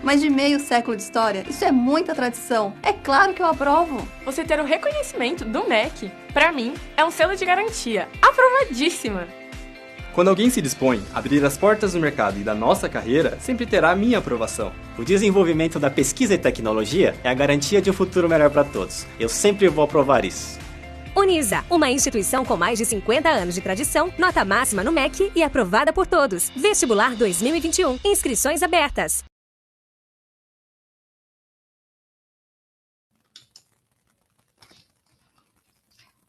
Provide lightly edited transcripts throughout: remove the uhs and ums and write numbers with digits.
Mas de meio século de história, isso é muita tradição. É claro que eu aprovo. Você ter o reconhecimento do MEC, pra mim, é um selo de garantia. Aprovadíssima! Quando alguém se dispõe a abrir as portas do mercado e da nossa carreira, sempre terá a minha aprovação. O desenvolvimento da pesquisa e tecnologia é a garantia de um futuro melhor para todos. Eu sempre vou aprovar isso. Unisa, uma instituição com mais de 50 anos de tradição, nota máxima no MEC e aprovada por todos. Vestibular 2021. Inscrições abertas.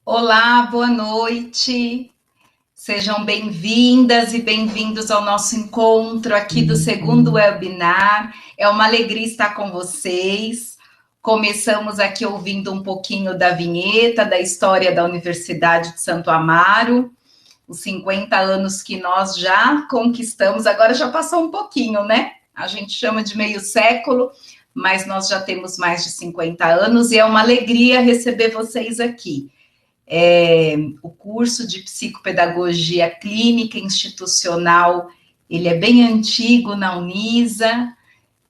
Olá, boa noite. Sejam bem-vindas e bem-vindos ao nosso encontro aqui do segundo webinar. É uma alegria estar com vocês. Começamos aqui ouvindo um pouquinho da vinheta, da história da Universidade de Santo Amaro, os 50 anos que nós já conquistamos. Agora já passou um pouquinho, né? A gente chama de meio século, mas nós já temos mais de 50 anos e é uma alegria receber vocês aqui. O curso de Psicopedagogia Clínica Institucional, ele é bem antigo na Unisa,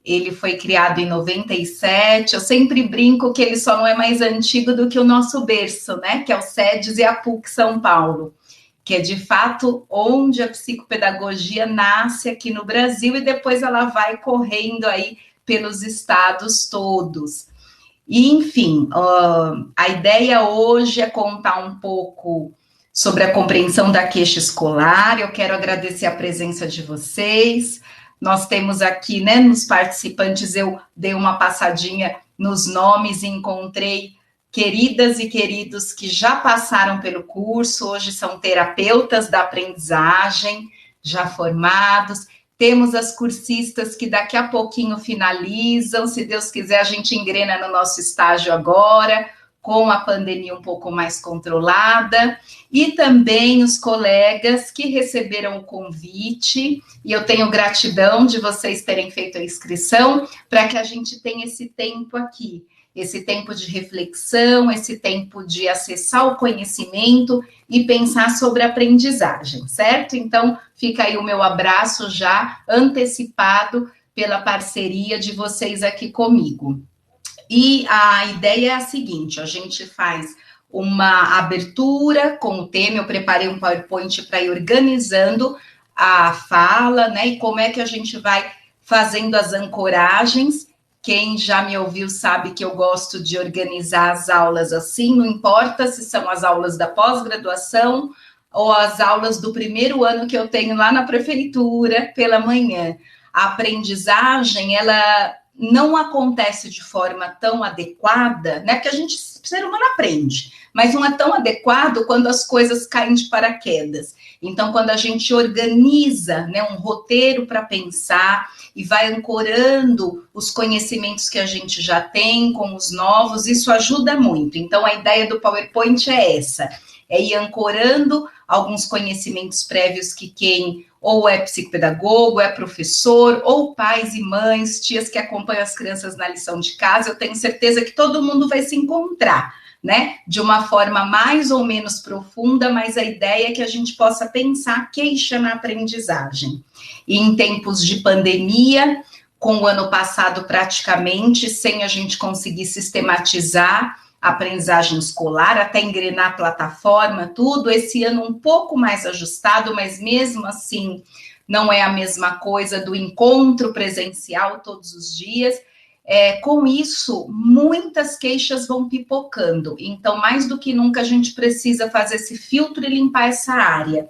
ele foi criado em 97, eu sempre brinco que ele só não é mais antigo do que o nosso berço, né, que é o SEDES e a PUC São Paulo, que é de fato onde a psicopedagogia nasce aqui no Brasil e depois ela vai correndo aí pelos estados todos. E, enfim, a ideia hoje é contar um pouco sobre a compreensão da queixa escolar. Eu quero agradecer a presença de vocês. Nós temos aqui, né, nos participantes, eu dei uma passadinha nos nomes e encontrei queridas e queridos que já passaram pelo curso, hoje são terapeutas da aprendizagem, já formados. Temos as cursistas que daqui a pouquinho finalizam, se Deus quiser a gente engrena no nosso estágio agora, com a pandemia um pouco mais controlada, e também os colegas que receberam o convite, e eu tenho gratidão de vocês terem feito a inscrição, para que a gente tenha esse tempo aqui, esse tempo de reflexão, esse tempo de acessar o conhecimento e pensar sobre a aprendizagem, certo? Então, fica aí o meu abraço já antecipado pela parceria de vocês aqui comigo. E a ideia é a seguinte, a gente faz uma abertura com o tema, eu preparei um PowerPoint para ir organizando a fala, né, e como é que a gente vai fazendo as ancoragens. Quem já me ouviu sabe que eu gosto de organizar as aulas assim, não importa se são as aulas da pós-graduação ou as aulas do primeiro ano que eu tenho lá na prefeitura pela manhã. A aprendizagem, ela não acontece de forma tão adequada, né? Porque o ser humano aprende, mas não é tão adequado quando as coisas caem de paraquedas. Então, quando a gente organiza, né, um roteiro para pensar e vai ancorando os conhecimentos que a gente já tem com os novos, isso ajuda muito. Então, a ideia do PowerPoint é essa, é ir ancorando alguns conhecimentos prévios que quem ou é psicopedagogo, é professor, ou pais e mães, tias que acompanham as crianças na lição de casa, eu tenho certeza que todo mundo vai se encontrar, né? De uma forma mais ou menos profunda, mas a ideia é que a gente possa pensar queixa na aprendizagem. E em tempos de pandemia, com o ano passado praticamente, sem a gente conseguir sistematizar a aprendizagem escolar, até engrenar a plataforma, tudo, esse ano um pouco mais ajustado, mas mesmo assim não é a mesma coisa do encontro presencial todos os dias. Com isso, muitas queixas vão pipocando, então mais do que nunca a gente precisa fazer esse filtro e limpar essa área.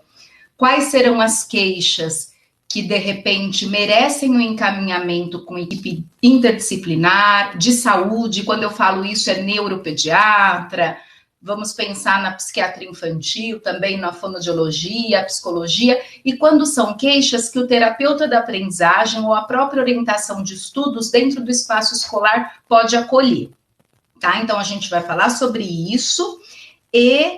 Quais serão as queixas que, de repente, merecem um encaminhamento com equipe interdisciplinar, de saúde? Quando eu falo isso, é neuropediatra, vamos pensar na psiquiatria infantil, também na fonoaudiologia, psicologia, e quando são queixas que o terapeuta da aprendizagem ou a própria orientação de estudos dentro do espaço escolar pode acolher, tá? Então, a gente vai falar sobre isso e...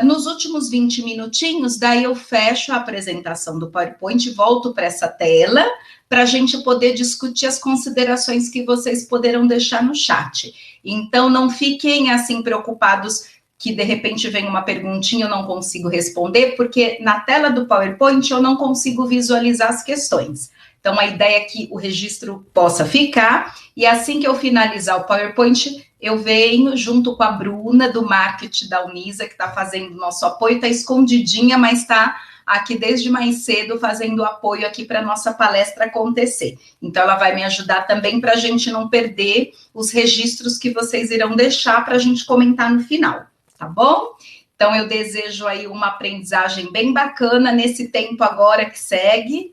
nos últimos 20 minutinhos, daí eu fecho a apresentação do PowerPoint e volto para essa tela, para a gente poder discutir as considerações que vocês poderão deixar no chat. Então, não fiquem assim preocupados que de repente vem uma perguntinha e eu não consigo responder, porque na tela do PowerPoint eu não consigo visualizar as questões. Então, a ideia é que o registro possa ficar, e assim que eu finalizar o PowerPoint, eu venho junto com a Bruna, do marketing da Unisa, que está fazendo o nosso apoio, está escondidinha, mas está aqui desde mais cedo fazendo apoio aqui para a nossa palestra acontecer. Então, ela vai me ajudar também para a gente não perder os registros que vocês irão deixar para a gente comentar no final, tá bom? Então, eu desejo aí uma aprendizagem bem bacana nesse tempo agora que segue,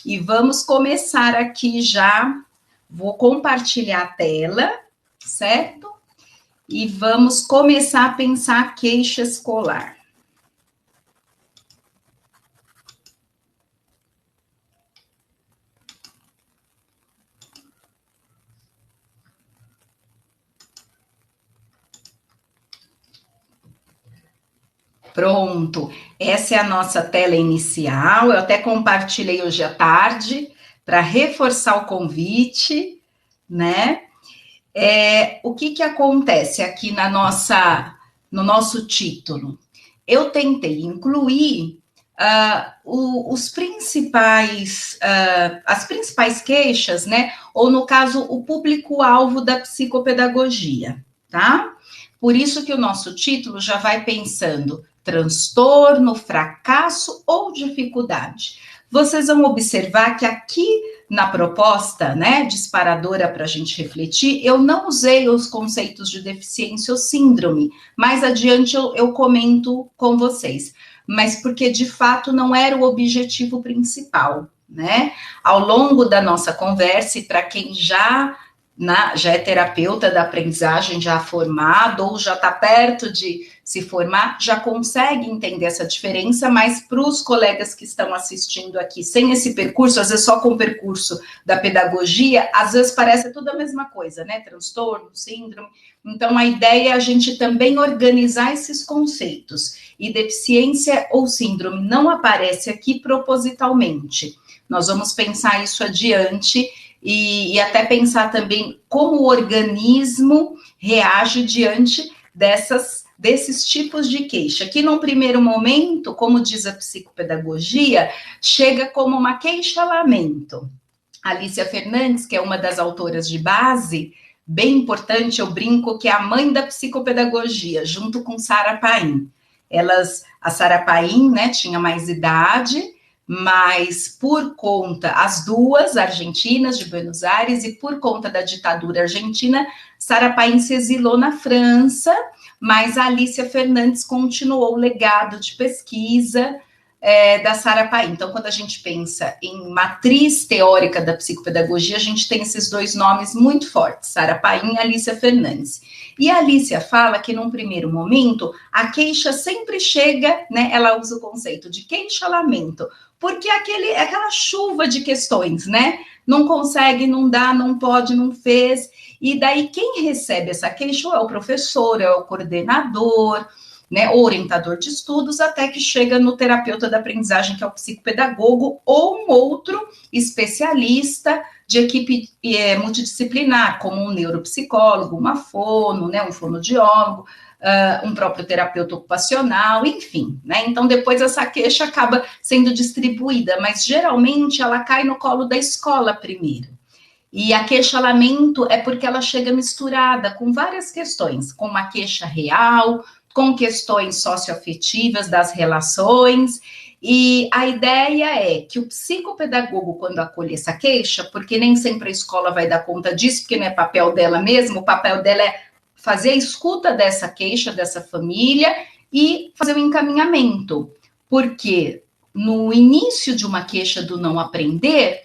e vamos começar aqui já. Vou compartilhar a tela, certo? E vamos começar a pensar a queixa escolar. Pronto, essa é a nossa tela inicial, eu até compartilhei hoje à tarde, para reforçar o convite, né? O que acontece aqui no nosso título? Eu tentei incluir as principais queixas, né? Ou, no caso, o público-alvo da psicopedagogia, tá? Por isso que o nosso título já vai pensando transtorno, fracasso ou dificuldade. Vocês vão observar que aqui na proposta, né, disparadora para a gente refletir, eu não usei os conceitos de deficiência ou síndrome. Mais adiante eu comento com vocês. Mas porque, de fato, não era o objetivo principal, né? Ao longo da nossa conversa, e para quem já é terapeuta da aprendizagem, já formado, ou já está perto de se formar, já consegue entender essa diferença, mas para os colegas que estão assistindo aqui, sem esse percurso, às vezes só com o percurso da pedagogia, às vezes parece tudo a mesma coisa, né? Transtorno, síndrome. Então, a ideia é a gente também organizar esses conceitos. E deficiência ou síndrome não aparece aqui propositalmente. Nós vamos pensar isso adiante, e até pensar também como o organismo reage diante desses tipos de queixa, que num primeiro momento, como diz a psicopedagogia, chega como uma queixa-lamento. Alicia Fernandes, que é uma das autoras de base, bem importante, eu brinco que é a mãe da psicopedagogia, junto com Sarah Paim. A Sarah Paim, né, tinha mais idade, mas por conta, as duas argentinas de Buenos Aires, e por conta da ditadura argentina, Sarah Paim se exilou na França, mas a Alicia Fernandes continuou o legado de pesquisa da Sarah Paim. Então, quando a gente pensa em matriz teórica da psicopedagogia, a gente tem esses dois nomes muito fortes, Sarah Paim e Alicia Fernandes. E a Alicia fala que, num primeiro momento, a queixa sempre chega, né? Ela usa o conceito de queixa-lamento, porque aquela chuva de questões, né? Não consegue, não dá, não pode, não fez. E daí quem recebe essa queixa é o professor, é o coordenador, né, o orientador de estudos, até que chega no terapeuta da aprendizagem, que é o psicopedagogo, ou um outro especialista de equipe multidisciplinar, como um neuropsicólogo, uma fono, né, um fonoaudiólogo, um próprio terapeuta ocupacional, enfim, né? Então, depois essa queixa acaba sendo distribuída, mas geralmente ela cai no colo da escola primeiro. E a queixa-lamento é porque ela chega misturada com várias questões, com uma queixa real, com questões socioafetivas das relações, e a ideia é que o psicopedagogo, quando acolhe essa queixa, porque nem sempre a escola vai dar conta disso, porque não é papel dela mesmo, o papel dela é fazer a escuta dessa queixa, dessa família, e fazer o encaminhamento, porque no início de uma queixa do não aprender,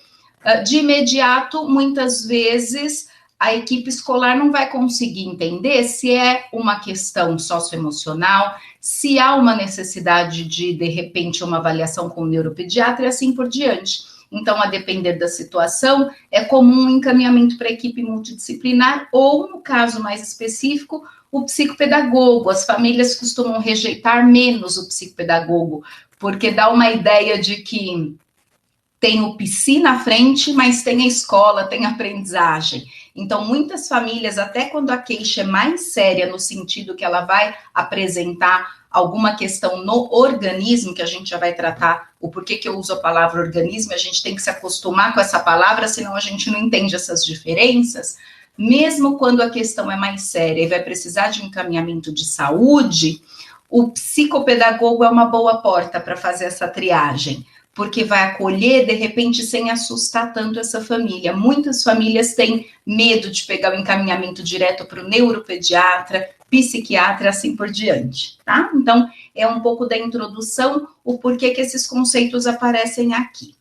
de imediato, muitas vezes, a equipe escolar não vai conseguir entender se é uma questão socioemocional, se há uma necessidade de repente, uma avaliação com o neuropediatra e assim por diante. Então, a depender da situação, é comum um encaminhamento para a equipe multidisciplinar ou, no caso mais específico, o psicopedagogo. As famílias costumam rejeitar menos o psicopedagogo, porque dá uma ideia de que tem o psi na frente, mas tem a escola, tem a aprendizagem. Então, muitas famílias, até quando a queixa é mais séria, no sentido que ela vai apresentar alguma questão no organismo, que a gente já vai tratar o porquê que eu uso a palavra organismo, a gente tem que se acostumar com essa palavra, senão a gente não entende essas diferenças. Mesmo quando a questão é mais séria e vai precisar de um encaminhamento de saúde, o psicopedagogo é uma boa porta para fazer essa triagem, porque vai acolher, de repente, sem assustar tanto essa família. Muitas famílias têm medo de pegar o encaminhamento direto para o neuropediatra, psiquiatra, assim por diante, tá? Então, é um pouco da introdução, o porquê que esses conceitos aparecem aqui.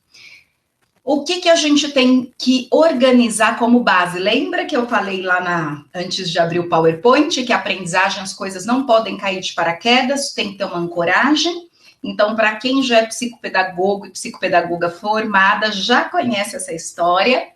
O que a gente tem que organizar como base? Lembra que eu falei lá antes de abrir o PowerPoint, que a aprendizagem, as coisas não podem cair de paraquedas, tem que ter uma ancoragem. Então, para quem já é psicopedagogo e psicopedagoga formada, já conhece essa história.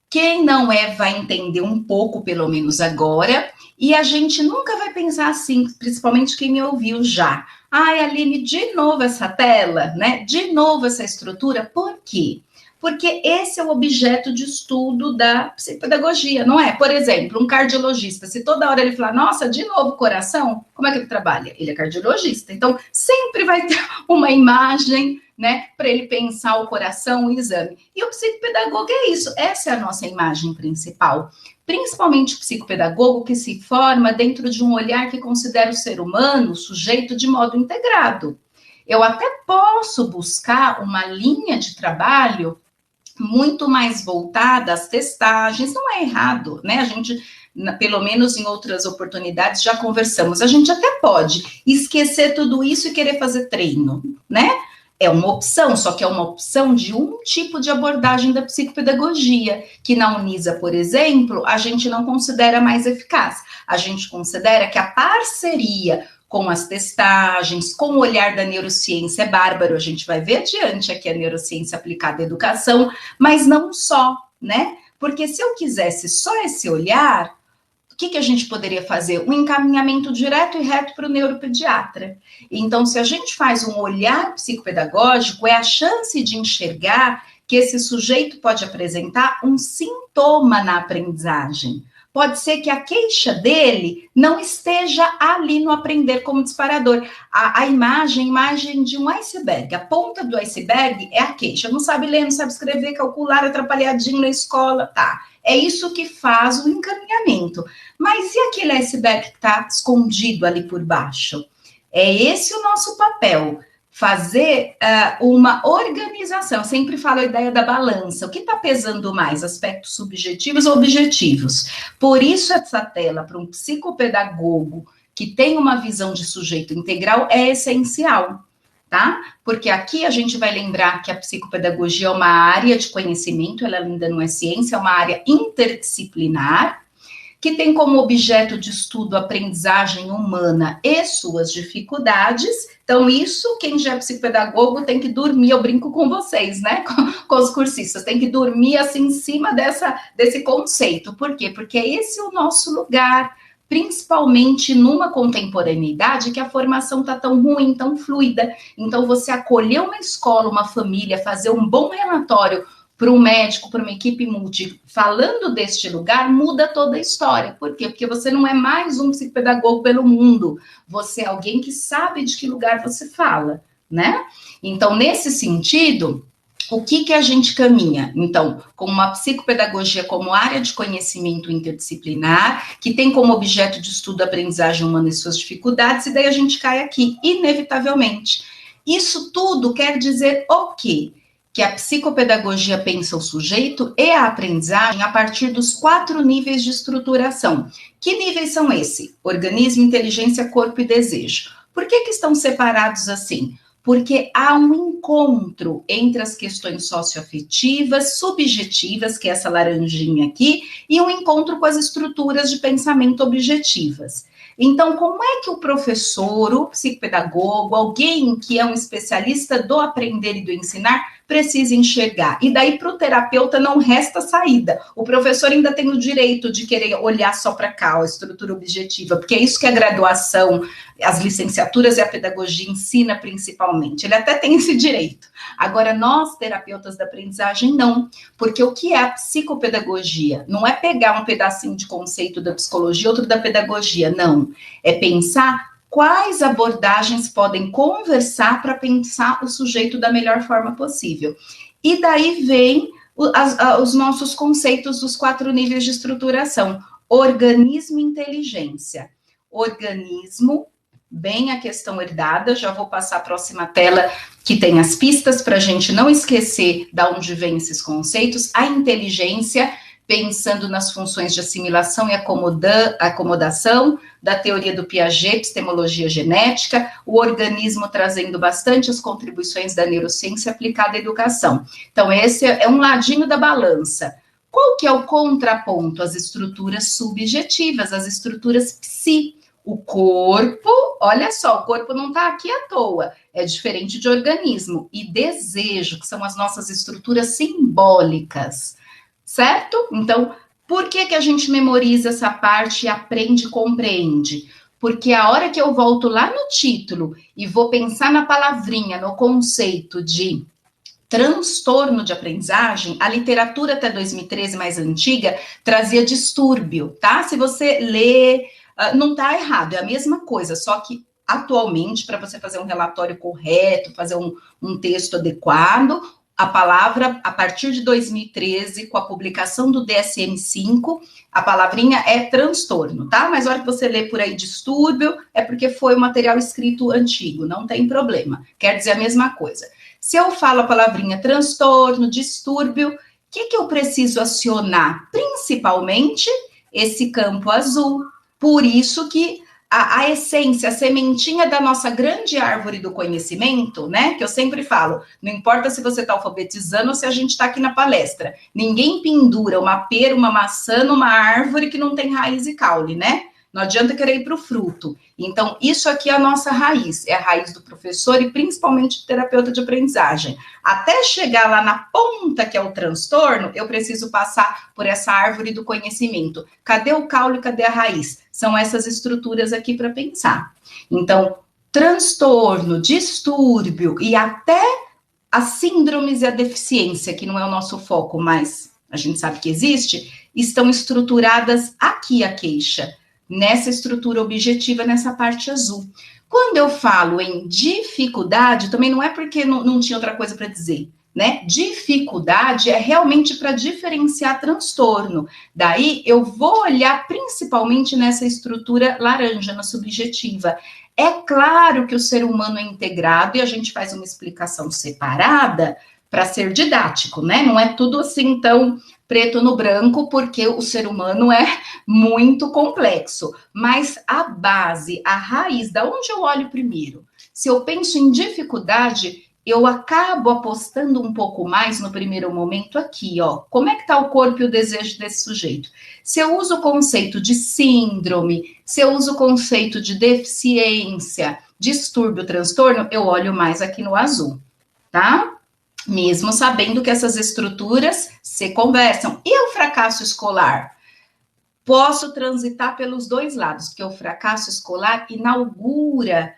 Quem não é, vai entender um pouco, pelo menos agora. E a gente nunca vai pensar assim, principalmente quem me ouviu já. Ai, Aline, de novo essa tela, né? De novo essa estrutura. Por quê? Porque esse é o objeto de estudo da psicopedagogia, não é? Por exemplo, um cardiologista, se toda hora ele falar, nossa, de novo coração, como é que ele trabalha? Ele é cardiologista, então sempre vai ter uma imagem, né, para ele pensar o coração, o exame. E o psicopedagogo é isso, essa é a nossa imagem principal. Principalmente o psicopedagogo que se forma dentro de um olhar que considera o ser humano, o sujeito, de modo integrado. Eu até posso buscar uma linha de trabalho muito mais voltada às testagens, não é errado, né? A gente, pelo menos em outras oportunidades, já conversamos. A gente até pode esquecer tudo isso e querer fazer treino, né? É uma opção, só que é uma opção de um tipo de abordagem da psicopedagogia, que na Unisa, por exemplo, a gente não considera mais eficaz. A gente considera que a parceria com as testagens, com o olhar da neurociência é bárbaro, a gente vai ver adiante aqui a neurociência aplicada à educação, mas não só, né? Porque se eu quisesse só esse olhar, o que a gente poderia fazer? Um encaminhamento direto e reto para o neuropediatra. Então, se a gente faz um olhar psicopedagógico, é a chance de enxergar que esse sujeito pode apresentar um sintoma na aprendizagem. Pode ser que a queixa dele não esteja ali no aprender como disparador. A imagem de um iceberg, a ponta do iceberg é a queixa. Não sabe ler, não sabe escrever, calcular, atrapalhadinho na escola, tá. É isso que faz o encaminhamento. Mas e aquele iceberg que está escondido ali por baixo? É esse o nosso papel. Fazer uma organização, eu sempre falo a ideia da balança, o que está pesando mais, aspectos subjetivos ou objetivos? Por isso essa tela, para um psicopedagogo que tem uma visão de sujeito integral, é essencial, tá? Porque aqui a gente vai lembrar que a psicopedagogia é uma área de conhecimento, ela ainda não é ciência, é uma área interdisciplinar, que tem como objeto de estudo a aprendizagem humana e suas dificuldades. Então, isso, quem já é psicopedagogo tem que dormir, eu brinco com vocês, né, com os cursistas, tem que dormir assim em cima desse conceito. Por quê? Porque esse é o nosso lugar, principalmente numa contemporaneidade que a formação está tão ruim, tão fluida. Então, você acolher uma escola, uma família, fazer um bom relatório para um médico, para uma equipe multi, falando deste lugar, muda toda a história. Por quê? Porque você não é mais um psicopedagogo pelo mundo, você é alguém que sabe de que lugar você fala, né? Então, nesse sentido, o que a gente caminha? Então, com uma psicopedagogia como área de conhecimento interdisciplinar, que tem como objeto de estudo a aprendizagem humana e suas dificuldades, e daí a gente cai aqui, inevitavelmente. Isso tudo quer dizer o quê? Que a psicopedagogia pensa o sujeito e a aprendizagem a partir dos 4 níveis de estruturação. Que níveis são esses? Organismo, inteligência, corpo e desejo. Por que estão separados assim? Porque há um encontro entre as questões socioafetivas, subjetivas, que é essa laranjinha aqui, e um encontro com as estruturas de pensamento objetivas. Então, como é que o professor, o psicopedagogo, alguém que é um especialista do aprender e do ensinar, precisa enxergar? E daí, para o terapeuta, não resta saída. O professor ainda tem o direito de querer olhar só para cá, a estrutura objetiva, porque é isso que a graduação, as licenciaturas e a pedagogia ensina principalmente. Ele até tem esse direito. Agora, nós, terapeutas da aprendizagem, não. Porque o que é a psicopedagogia? Não é pegar um pedacinho de conceito da psicologia, outro da pedagogia, não. É pensar quais abordagens podem conversar para pensar o sujeito da melhor forma possível. E daí vem os nossos conceitos dos 4 níveis de estruturação. Organismo e inteligência. Organismo, bem a questão herdada, já vou passar a próxima tela, que tem as pistas para a gente não esquecer de onde vêm esses conceitos. A inteligência, pensando nas funções de assimilação e acomodação, da teoria do Piaget, epistemologia genética, o organismo trazendo bastante as contribuições da neurociência aplicada à educação. Então, esse é um ladinho da balança. Qual que é o contraponto? As estruturas subjetivas, as estruturas psi. O corpo, olha só, o corpo não está aqui à toa, é diferente de organismo. E desejo, que são as nossas estruturas simbólicas, certo? Então, por que a gente memoriza essa parte e aprende e compreende? Porque a hora que eu volto lá no título e vou pensar na palavrinha, no conceito de transtorno de aprendizagem, a literatura até 2013, mais antiga, trazia distúrbio, tá? Se você lê, não tá errado, é a mesma coisa, só que atualmente, para você fazer um relatório correto, fazer um texto adequado, a palavra, a partir de 2013, com a publicação do DSM-5, a palavrinha é transtorno, tá? Mas a hora que você lê por aí distúrbio, é porque foi um material escrito antigo, não tem problema, quer dizer a mesma coisa. Se eu falo a palavrinha transtorno, distúrbio, o que eu preciso acionar? Principalmente esse campo azul. Por isso que a essência, a sementinha da nossa grande árvore do conhecimento, né? Que eu sempre falo, não importa se você está alfabetizando ou se a gente está aqui na palestra. Ninguém pendura uma pera, uma maçã numa árvore que não tem raiz e caule, né? Não adianta querer ir para o fruto. Então, isso aqui é a nossa raiz. É a raiz do professor e principalmente do terapeuta de aprendizagem. Até chegar lá na ponta, que é o transtorno, eu preciso passar por essa árvore do conhecimento. Cadê o caule, cadê a raiz? São essas estruturas aqui para pensar. Então, transtorno, distúrbio e até as síndromes e a deficiência, que não é o nosso foco, mas a gente sabe que existe, estão estruturadas aqui a queixa, nessa estrutura objetiva, nessa parte azul. Quando eu falo em dificuldade, também não é porque não tinha outra coisa para dizer, né? Dificuldade é realmente para diferenciar transtorno. Daí eu vou olhar principalmente nessa estrutura laranja, na subjetiva. É claro que o ser humano é integrado e a gente faz uma explicação separada para ser didático, né? Não é tudo assim tão preto no branco, porque o ser humano é muito complexo. Mas a base, a raiz, da onde eu olho primeiro? Se eu penso em dificuldade, eu acabo apostando um pouco mais no primeiro momento aqui, ó. Como é que está o corpo e o desejo desse sujeito? Se eu uso o conceito de síndrome, se eu uso o conceito de deficiência, distúrbio, transtorno, eu olho mais aqui no azul, tá? Mesmo sabendo que essas estruturas se conversam. E o fracasso escolar? Posso transitar pelos dois lados, porque o fracasso escolar inaugura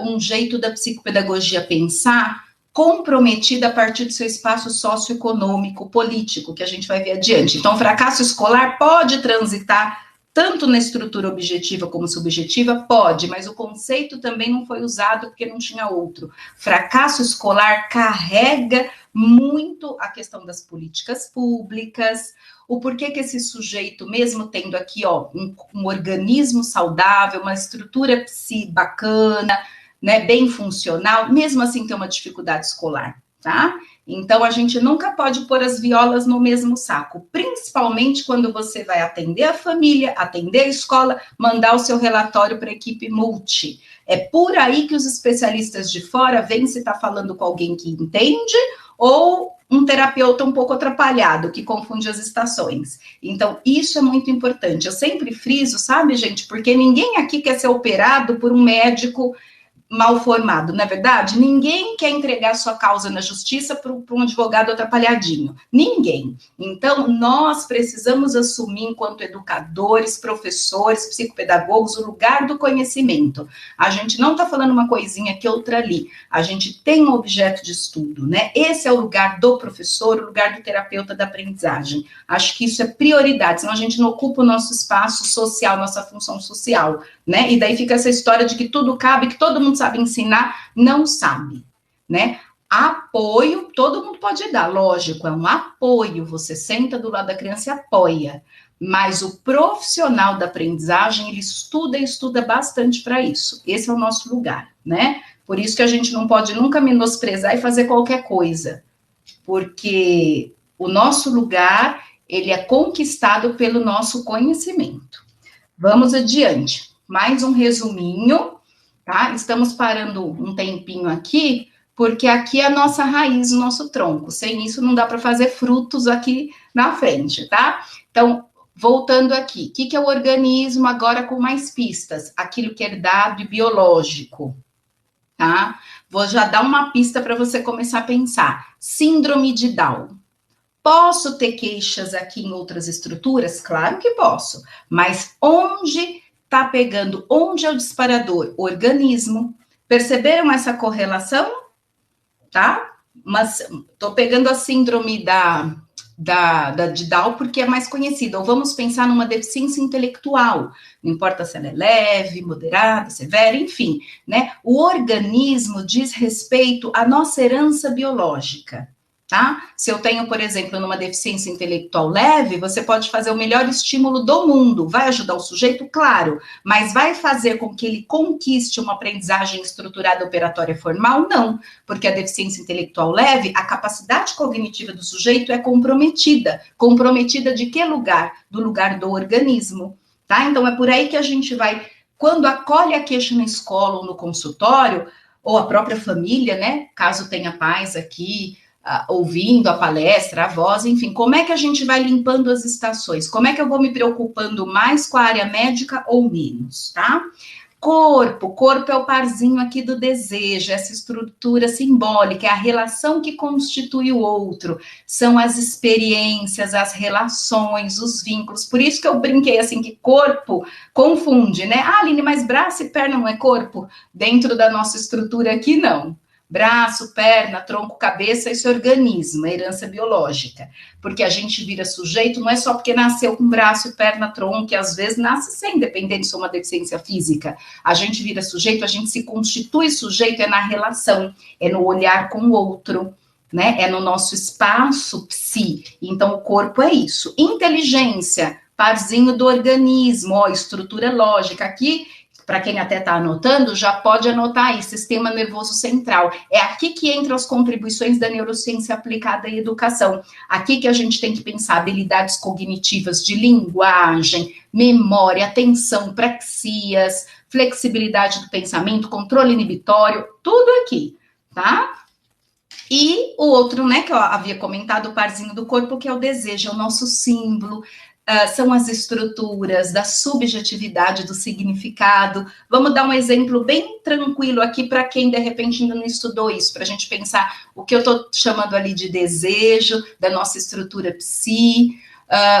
um jeito da psicopedagogia pensar comprometida a partir do seu espaço socioeconômico, político, que a gente vai ver adiante. Então, o fracasso escolar pode transitar tanto na estrutura objetiva como subjetiva? Pode, mas o conceito também não foi usado porque não tinha outro. Fracasso escolar carrega muito a questão das políticas públicas, o porquê que esse sujeito, mesmo tendo aqui ó, um organismo saudável, uma estrutura psi bacana, né, bem funcional, mesmo assim tem uma dificuldade escolar, tá? Então, a gente nunca pode pôr as violas no mesmo saco, principalmente quando você vai atender a família, atender a escola, mandar o seu relatório para a equipe multi. É por aí que os especialistas de fora veem se está falando com alguém que entende ou um terapeuta um pouco atrapalhado, que confunde as estações. Então, isso é muito importante. Eu sempre friso, sabe, gente, porque ninguém aqui quer ser operado por um médico mal formado, não é verdade? Ninguém quer entregar sua causa na justiça para um advogado atrapalhadinho. Ninguém. Então, nós precisamos assumir, enquanto educadores, professores, psicopedagogos, o lugar do conhecimento. A gente não está falando uma coisinha aqui, outra ali. A gente tem um objeto de estudo, né? Esse é o lugar do professor, o lugar do terapeuta da aprendizagem. Acho que isso é prioridade, senão a gente não ocupa o nosso espaço social, nossa função social, né? E daí fica essa história de que tudo cabe, que todo mundo sabe ensinar, não sabe, né? Apoio, todo mundo pode dar, lógico, é um apoio, você senta do lado da criança e apoia, mas o profissional da aprendizagem, ele estuda e estuda bastante para isso, esse é o nosso lugar, né? Por isso que a gente não pode nunca menosprezar e fazer qualquer coisa, porque o nosso lugar, ele é conquistado pelo nosso conhecimento. Vamos adiante, mais um resuminho, tá? Estamos parando um tempinho aqui, porque aqui é a nossa raiz, o nosso tronco. Sem isso, não dá para fazer frutos aqui na frente, tá? Então, voltando aqui, o que é o organismo agora com mais pistas? Aquilo que é herdado e biológico, tá? Vou já dar uma pista para você começar a pensar. Síndrome de Down. Posso ter queixas aqui em outras estruturas? Claro que posso, mas onde está pegando, onde é o disparador? Organismo. Perceberam essa correlação? Tá? Mas estou pegando a síndrome de Down porque é mais conhecida. Ou vamos pensar numa deficiência intelectual. Não importa se ela é leve, moderada, severa, enfim, né? O organismo diz respeito à nossa herança biológica. Tá? Se eu tenho, por exemplo, numa deficiência intelectual leve, você pode fazer o melhor estímulo do mundo. Vai ajudar o sujeito? Claro. Mas vai fazer com que ele conquiste uma aprendizagem estruturada operatória formal? Não. Porque a deficiência intelectual leve, a capacidade cognitiva do sujeito é comprometida. Comprometida de que lugar? Do lugar do organismo. Tá? Então, é por aí que a gente vai, quando acolhe a queixa na escola ou no consultório, ou a própria família, né? Caso tenha pais aqui, ouvindo a palestra, a voz, enfim, como é que a gente vai limpando as estações? Como é que eu vou me preocupando mais com a área médica ou menos, tá? Corpo é o parzinho aqui do desejo, essa estrutura simbólica, é a relação que constitui o outro, são as experiências, as relações, os vínculos, por isso que eu brinquei assim, que corpo confunde, né? Ah, Aline, mas braço e perna não é corpo? Dentro da nossa estrutura aqui, não. Braço, perna, tronco, cabeça, isso é organismo, é herança biológica. Porque a gente vira sujeito, não é só porque nasceu com braço, perna, tronco, que às vezes nasce sem, dependendo se é uma deficiência física. A gente vira sujeito, a gente se constitui sujeito, é na relação, é no olhar com o outro, né? É no nosso espaço psi. Então, o corpo é isso. Inteligência, parzinho do organismo, ó, estrutura lógica. Aqui, para quem até está anotando, já pode anotar aí, sistema nervoso central. É aqui que entram as contribuições da neurociência aplicada em educação. Aqui que a gente tem que pensar habilidades cognitivas de linguagem, memória, atenção, praxias, flexibilidade do pensamento, controle inibitório, tudo aqui, tá? E o outro, né, que eu havia comentado, o parzinho do corpo, que é o desejo, é o nosso símbolo, são as estruturas da subjetividade, do significado. Vamos dar um exemplo bem tranquilo aqui para quem, de repente, ainda não estudou isso, para a gente pensar o que eu estou chamando ali de desejo, da nossa estrutura psi.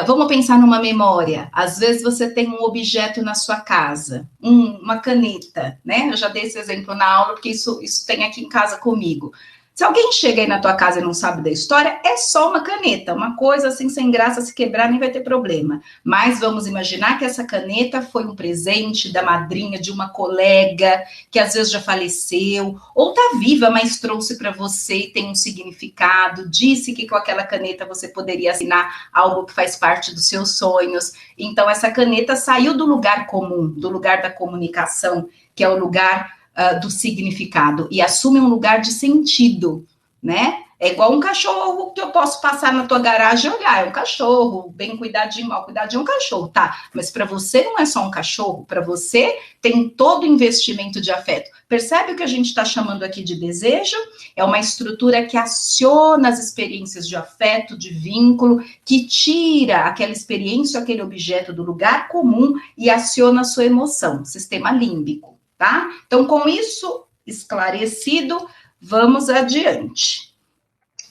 Vamos pensar numa memória. Às vezes você tem um objeto na sua casa, uma caneta, né? Eu já dei esse exemplo na aula, porque isso tem aqui em casa comigo. Se alguém chega aí na tua casa e não sabe da história, é só uma caneta, uma coisa assim sem graça, se quebrar nem vai ter problema. Mas vamos imaginar que essa caneta foi um presente da madrinha de uma colega que às vezes já faleceu, ou tá viva, mas trouxe para você e tem um significado, disse que com aquela caneta você poderia assinar algo que faz parte dos seus sonhos. Então essa caneta saiu do lugar comum, do lugar da comunicação, que é o lugar do significado, e assume um lugar de sentido, né? É igual um cachorro que eu posso passar na tua garagem e olhar, é um cachorro, bem cuidadinho, mal cuidadinho, é um cachorro, tá? Mas para você não é só um cachorro, para você tem todo o investimento de afeto. Percebe o que a gente está chamando aqui de desejo? É uma estrutura que aciona as experiências de afeto, de vínculo, que tira aquela experiência, aquele objeto do lugar comum e aciona a sua emoção, sistema límbico. Tá? Então, com isso, Esclarecido, vamos adiante.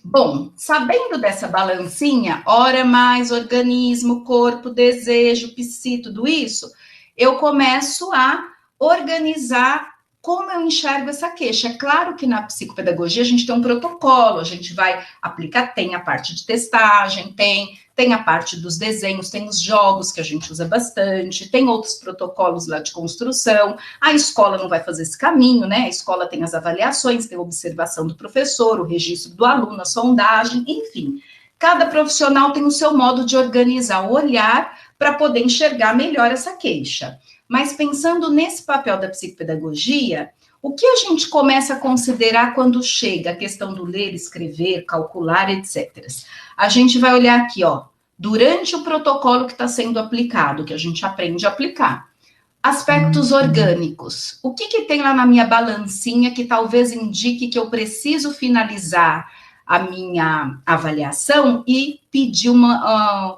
Bom, sabendo dessa balancinha, hora mais organismo, corpo, desejo, psi, tudo isso, eu começo a organizar como eu enxergo essa queixa. É claro que na psicopedagogia a gente tem um protocolo, a gente vai aplicar, tem a parte de testagem, tem a parte dos desenhos, tem os jogos que a gente usa bastante, tem outros protocolos lá de construção. A escola não vai fazer esse caminho, né? A escola tem as avaliações, tem a observação do professor, o registro do aluno, a sondagem, enfim. Cada profissional tem o seu modo de organizar o olhar para poder enxergar melhor essa queixa. Mas pensando nesse papel da psicopedagogia, o que a gente começa a considerar quando chega a questão do ler, escrever, calcular, etc. A gente vai olhar aqui, ó, durante o protocolo que está sendo aplicado, que a gente aprende a aplicar. Aspectos orgânicos. O que tem lá na minha balancinha que talvez indique que eu preciso finalizar a minha avaliação e pedir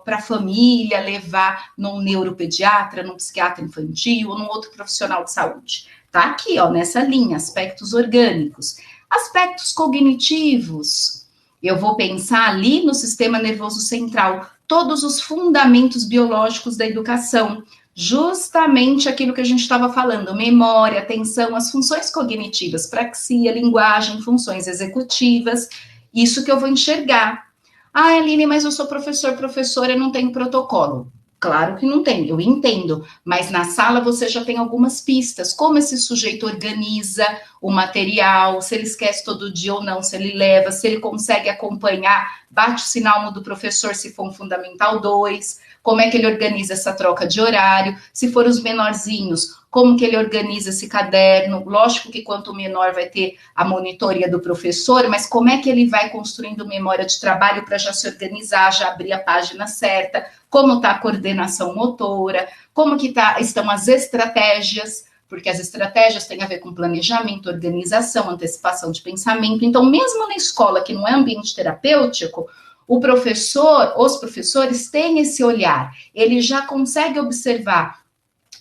para a família, levar num neuropediatra, num psiquiatra infantil ou num outro profissional de saúde. Tá aqui, ó, nessa linha, aspectos orgânicos. Aspectos cognitivos. Eu vou pensar ali no sistema nervoso central, todos os fundamentos biológicos da educação, justamente aquilo que a gente estava falando, memória, atenção, as funções cognitivas, praxia, linguagem, funções executivas, isso que eu vou enxergar. Ah, Aline, mas eu sou professora, eu não tenho protocolo. Claro que não tem, eu entendo, mas na sala você já tem algumas pistas, como esse sujeito organiza o material, se ele esquece todo dia ou não, se ele leva, se ele consegue acompanhar, bate o sinal do professor se for um Fundamental 2, como é que ele organiza essa troca de horário, se for os menorzinhos, como que ele organiza esse caderno, lógico que quanto menor vai ter a monitoria do professor, mas como é que ele vai construindo memória de trabalho para já se organizar, já abrir a página certa, como está a coordenação motora, como que estão as estratégias, porque as estratégias têm a ver com planejamento, organização, antecipação de pensamento. Então, mesmo na escola, que não é ambiente terapêutico, os professores têm esse olhar, ele já consegue observar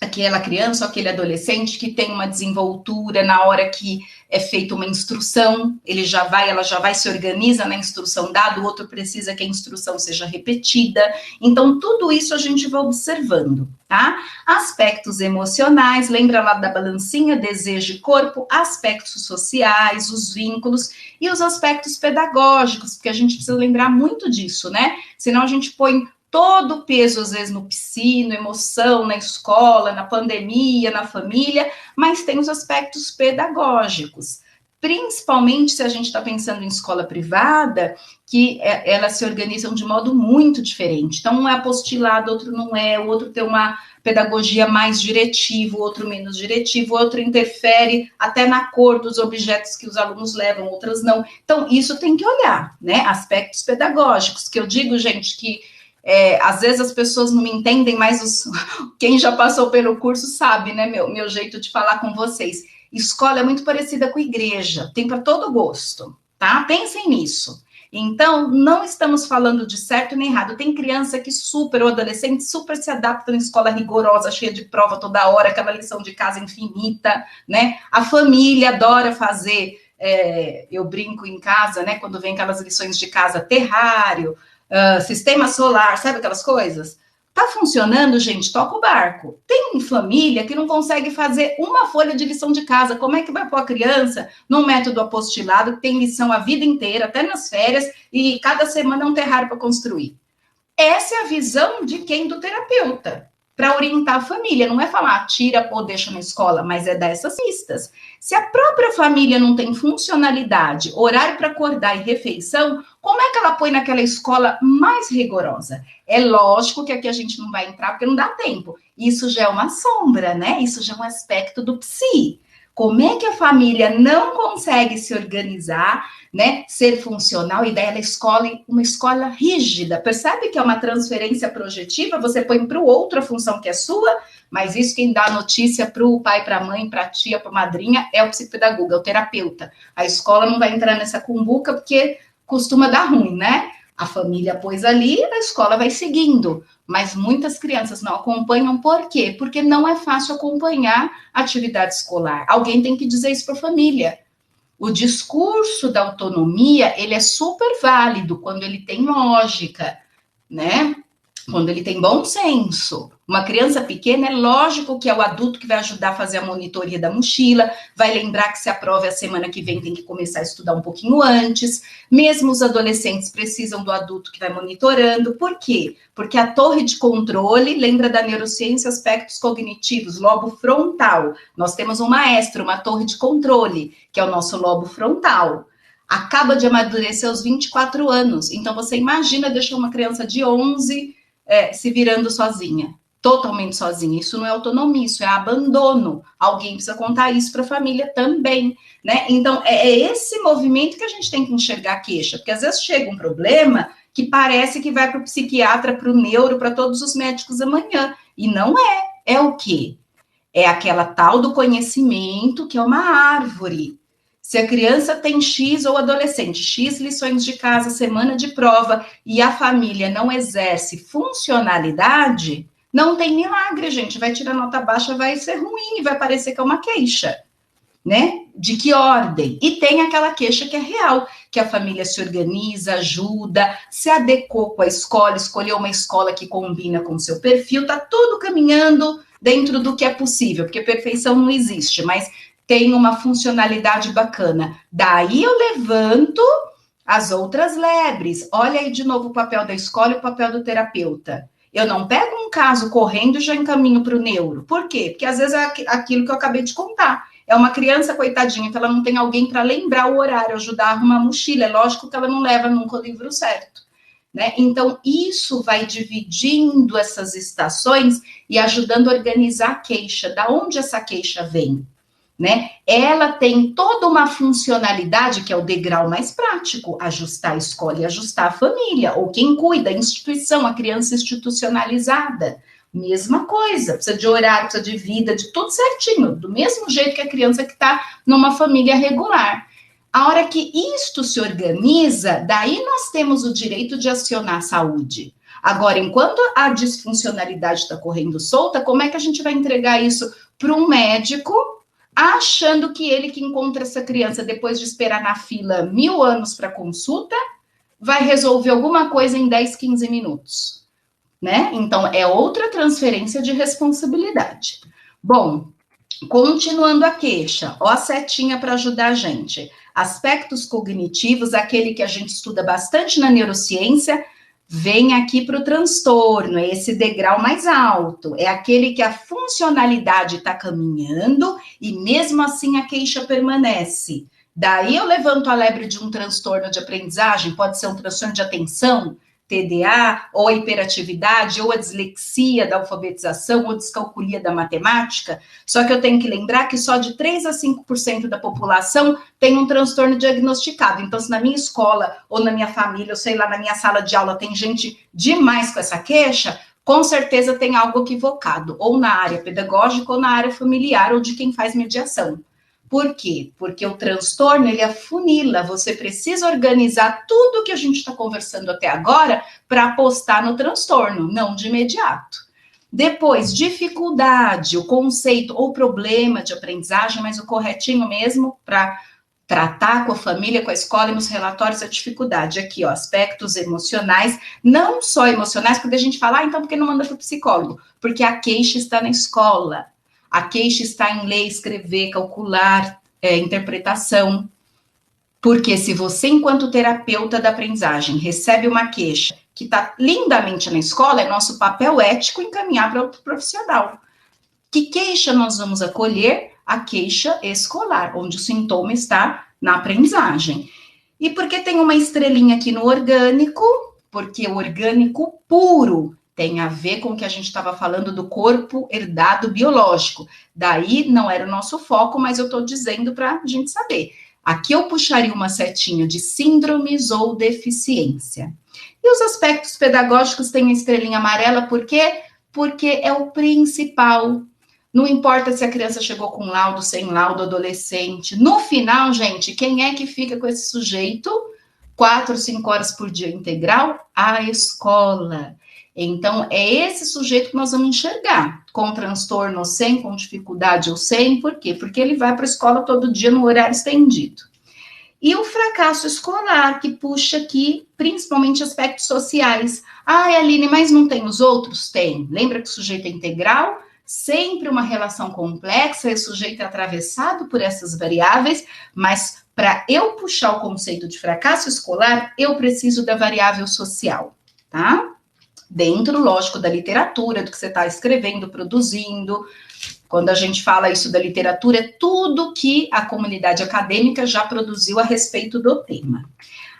aquela criança ou aquele adolescente que tem uma desenvoltura na hora que é feita uma instrução, ela já vai se organiza na instrução dada, o outro precisa que a instrução seja repetida. Então, tudo isso a gente vai observando, tá? Aspectos emocionais, lembra lá da balancinha, desejo e corpo, aspectos sociais, os vínculos e os aspectos pedagógicos, porque a gente precisa lembrar muito disso, né? Senão a gente põe todo o peso, às vezes, no psi, na emoção, na escola, na pandemia, na família, mas tem os aspectos pedagógicos. Principalmente se a gente está pensando em escola privada, que elas se organizam de modo muito diferente. Então, um é apostilado, outro não é, o outro tem uma pedagogia mais diretiva, o outro menos diretivo, o outro interfere até na cor dos objetos que os alunos levam, outras não. Então, isso tem que olhar, né? Aspectos pedagógicos, que eu digo, gente, que às vezes as pessoas não me entendem, mas quem já passou pelo curso sabe, né, meu jeito de falar com vocês. Escola é muito parecida com igreja, tem para todo gosto, tá? Pensem nisso. Então, não estamos falando de certo nem errado. Tem criança que ou adolescente super se adapta em escola rigorosa, cheia de prova toda hora, aquela lição de casa infinita, né? A família adora fazer, eu brinco em casa, né, quando vem aquelas lições de casa, terrário, sistema solar, sabe aquelas coisas? Tá funcionando, gente? Toca o barco. Tem família que não consegue fazer uma folha de lição de casa. Como é que vai pôr a criança num método apostilado que tem lição a vida inteira, até nas férias, e cada semana é um terrário para construir? Essa é a visão de quem? Do terapeuta, para orientar a família. Não é falar tira ou deixa na escola, mas é dar essas pistas. Se a própria família não tem funcionalidade, horário para acordar e refeição, como é que ela põe naquela escola mais rigorosa? É lógico que aqui a gente não vai entrar porque não dá tempo. Isso já é uma sombra, né? Isso já é um aspecto do psi. Como é que a família não consegue se organizar, né? Ser funcional, e daí ela escolhe uma escola rígida. Percebe que é uma transferência projetiva? Você põe para o outro a função que é sua, mas isso quem dá a notícia para o pai, para a mãe, para a tia, para a madrinha, é o psicopedagogo, é o terapeuta. A escola não vai entrar nessa cumbuca porque costuma dar ruim, né? A família pôs ali, a escola vai seguindo. Mas muitas crianças não acompanham, por quê? Porque não é fácil acompanhar a atividade escolar. Alguém tem que dizer isso para a família. O discurso da autonomia, ele é super válido quando ele tem lógica, né? Quando ele tem bom senso. Uma criança pequena, é lógico que é o adulto que vai ajudar a fazer a monitoria da mochila, vai lembrar que se a prova é a semana que vem, tem que começar a estudar um pouquinho antes. Mesmo os adolescentes precisam do adulto que vai monitorando. Por quê? Porque a torre de controle, lembra da neurociência, aspectos cognitivos, lobo frontal. Nós temos um maestro, uma torre de controle, que é o nosso lobo frontal. Acaba de amadurecer aos 24 anos. Então, você imagina deixar uma criança de 11 se virando sozinha, totalmente sozinha. Isso não é autonomia, isso é abandono. Alguém precisa contar isso para a família também, né? Então, é esse movimento que a gente tem que enxergar a queixa, porque às vezes chega um problema que parece que vai para o psiquiatra, para o neuro, para todos os médicos amanhã, e não é. É o quê? É aquela tal do conhecimento que é uma árvore. Se a criança tem X ou adolescente, X lições de casa, semana de prova, e a família não exerce funcionalidade, não tem milagre, gente. Vai tirar nota baixa, vai ser ruim, vai parecer que é uma queixa, né? De que ordem? E tem aquela queixa que é real, que a família se organiza, ajuda, se adequou com a escola, escolheu uma escola que combina com o seu perfil, tá tudo caminhando dentro do que é possível, porque perfeição não existe, mas tem uma funcionalidade bacana. Daí eu levanto as outras lebres. Olha aí de novo o papel da escola e o papel do terapeuta. Eu não pego um caso correndo e já encaminho para o neuro. Por quê? Porque às vezes é aquilo que eu acabei de contar. É uma criança, coitadinha, que ela não tem alguém para lembrar o horário, ajudar a arrumar a mochila. É lógico que ela não leva nunca o livro certo, né? Então, isso vai dividindo essas estações e ajudando a organizar a queixa. Da onde essa queixa vem? Né? Ela tem toda uma funcionalidade que é o degrau mais prático, ajustar a escola e ajustar a família, ou quem cuida, a instituição, a criança institucionalizada, mesma coisa, precisa de horário, precisa de vida, de tudo certinho, do mesmo jeito que a criança que está numa família regular. A hora que isto se organiza, daí nós temos o direito de acionar a saúde. Agora, enquanto a disfuncionalidade está correndo solta, como é que a gente vai entregar isso para um médico, achando que ele que encontra essa criança depois de esperar na fila 1000 anos para consulta, vai resolver alguma coisa em 10, 15 minutos, né? Então, é outra transferência de responsabilidade. Bom, continuando a queixa, ó a setinha para ajudar a gente. Aspectos cognitivos, aquele que a gente estuda bastante na neurociência, vem aqui para o transtorno, é esse degrau mais alto, é aquele que a funcionalidade está caminhando e mesmo assim a queixa permanece. Daí eu levanto a lebre de um transtorno de aprendizagem, pode ser um transtorno de atenção, TDA, ou a hiperatividade, ou a dislexia da alfabetização, ou descalculia da matemática, só que eu tenho que lembrar que só de 3 a 5% da população tem um transtorno diagnosticado. Então, se na minha escola, ou na minha família, ou sei lá, na minha sala de aula tem gente demais com essa queixa, com certeza tem algo equivocado, ou na área pedagógica, ou na área familiar, ou de quem faz mediação. Por quê? Porque o transtorno, ele afunila, você precisa organizar tudo que a gente está conversando até agora para apostar no transtorno, não de imediato. Depois, dificuldade, o conceito ou problema de aprendizagem, mas o corretinho mesmo para tratar com a família, com a escola e nos relatórios a dificuldade. Aqui, ó, aspectos emocionais, não só emocionais, porque a gente fala, então por que não manda para o psicólogo? Porque a queixa está na escola. A queixa está em ler, escrever, calcular, interpretação. Porque se você, enquanto terapeuta da aprendizagem, recebe uma queixa que está lindamente na escola, é nosso papel ético encaminhar para outro profissional. Que queixa nós vamos acolher? A queixa escolar, onde o sintoma está na aprendizagem. E por que tem uma estrelinha aqui no orgânico? Porque o orgânico puro tem a ver com o que a gente estava falando do corpo herdado biológico. Daí não era o nosso foco, mas eu estou dizendo para a gente saber. Aqui eu puxaria uma setinha de síndromes ou deficiência. E os aspectos pedagógicos têm a estrelinha amarela, por quê? Porque é o principal. Não importa se a criança chegou com laudo, sem laudo, adolescente. No final, gente, quem é que fica com esse sujeito? 4, 5 horas por dia integral? A escola. Então, é esse sujeito que nós vamos enxergar, com transtorno ou sem, com dificuldade ou sem. Por quê? Porque ele vai para a escola todo dia no horário estendido. E o fracasso escolar, que puxa aqui, principalmente aspectos sociais. Aline, mas não tem os outros? Tem. Lembra que o sujeito é integral? Sempre uma relação complexa, o sujeito é atravessado por essas variáveis, mas para eu puxar o conceito de fracasso escolar, eu preciso da variável social, tá? Dentro, lógico, da literatura, do que você está escrevendo, produzindo. Quando a gente fala isso da literatura, é tudo que a comunidade acadêmica já produziu a respeito do tema.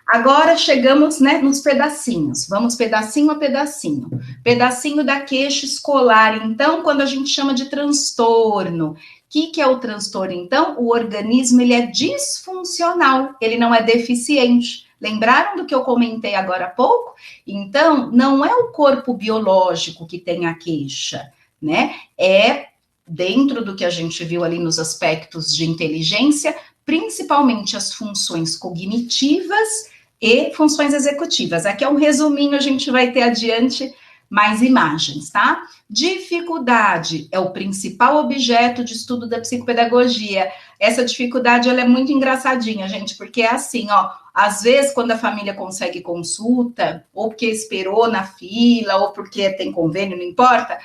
Agora chegamos, né, nos pedacinhos. Vamos pedacinho a pedacinho. Pedacinho da queixa escolar. Então, quando a gente chama de transtorno, o que é o transtorno? Então, o organismo ele é disfuncional, ele não é deficiente. Lembraram do que eu comentei agora há pouco? Então, não é o corpo biológico que tem a queixa, né? É dentro do que a gente viu ali nos aspectos de inteligência, principalmente as funções cognitivas e funções executivas. Aqui é um resuminho, a gente vai ter adiante mais imagens, tá? Dificuldade é o principal objeto de estudo da psicopedagogia. Essa dificuldade, ela é muito engraçadinha, gente, porque é assim, ó, às vezes, quando a família consegue consulta, ou porque esperou na fila, ou porque tem convênio, não importa,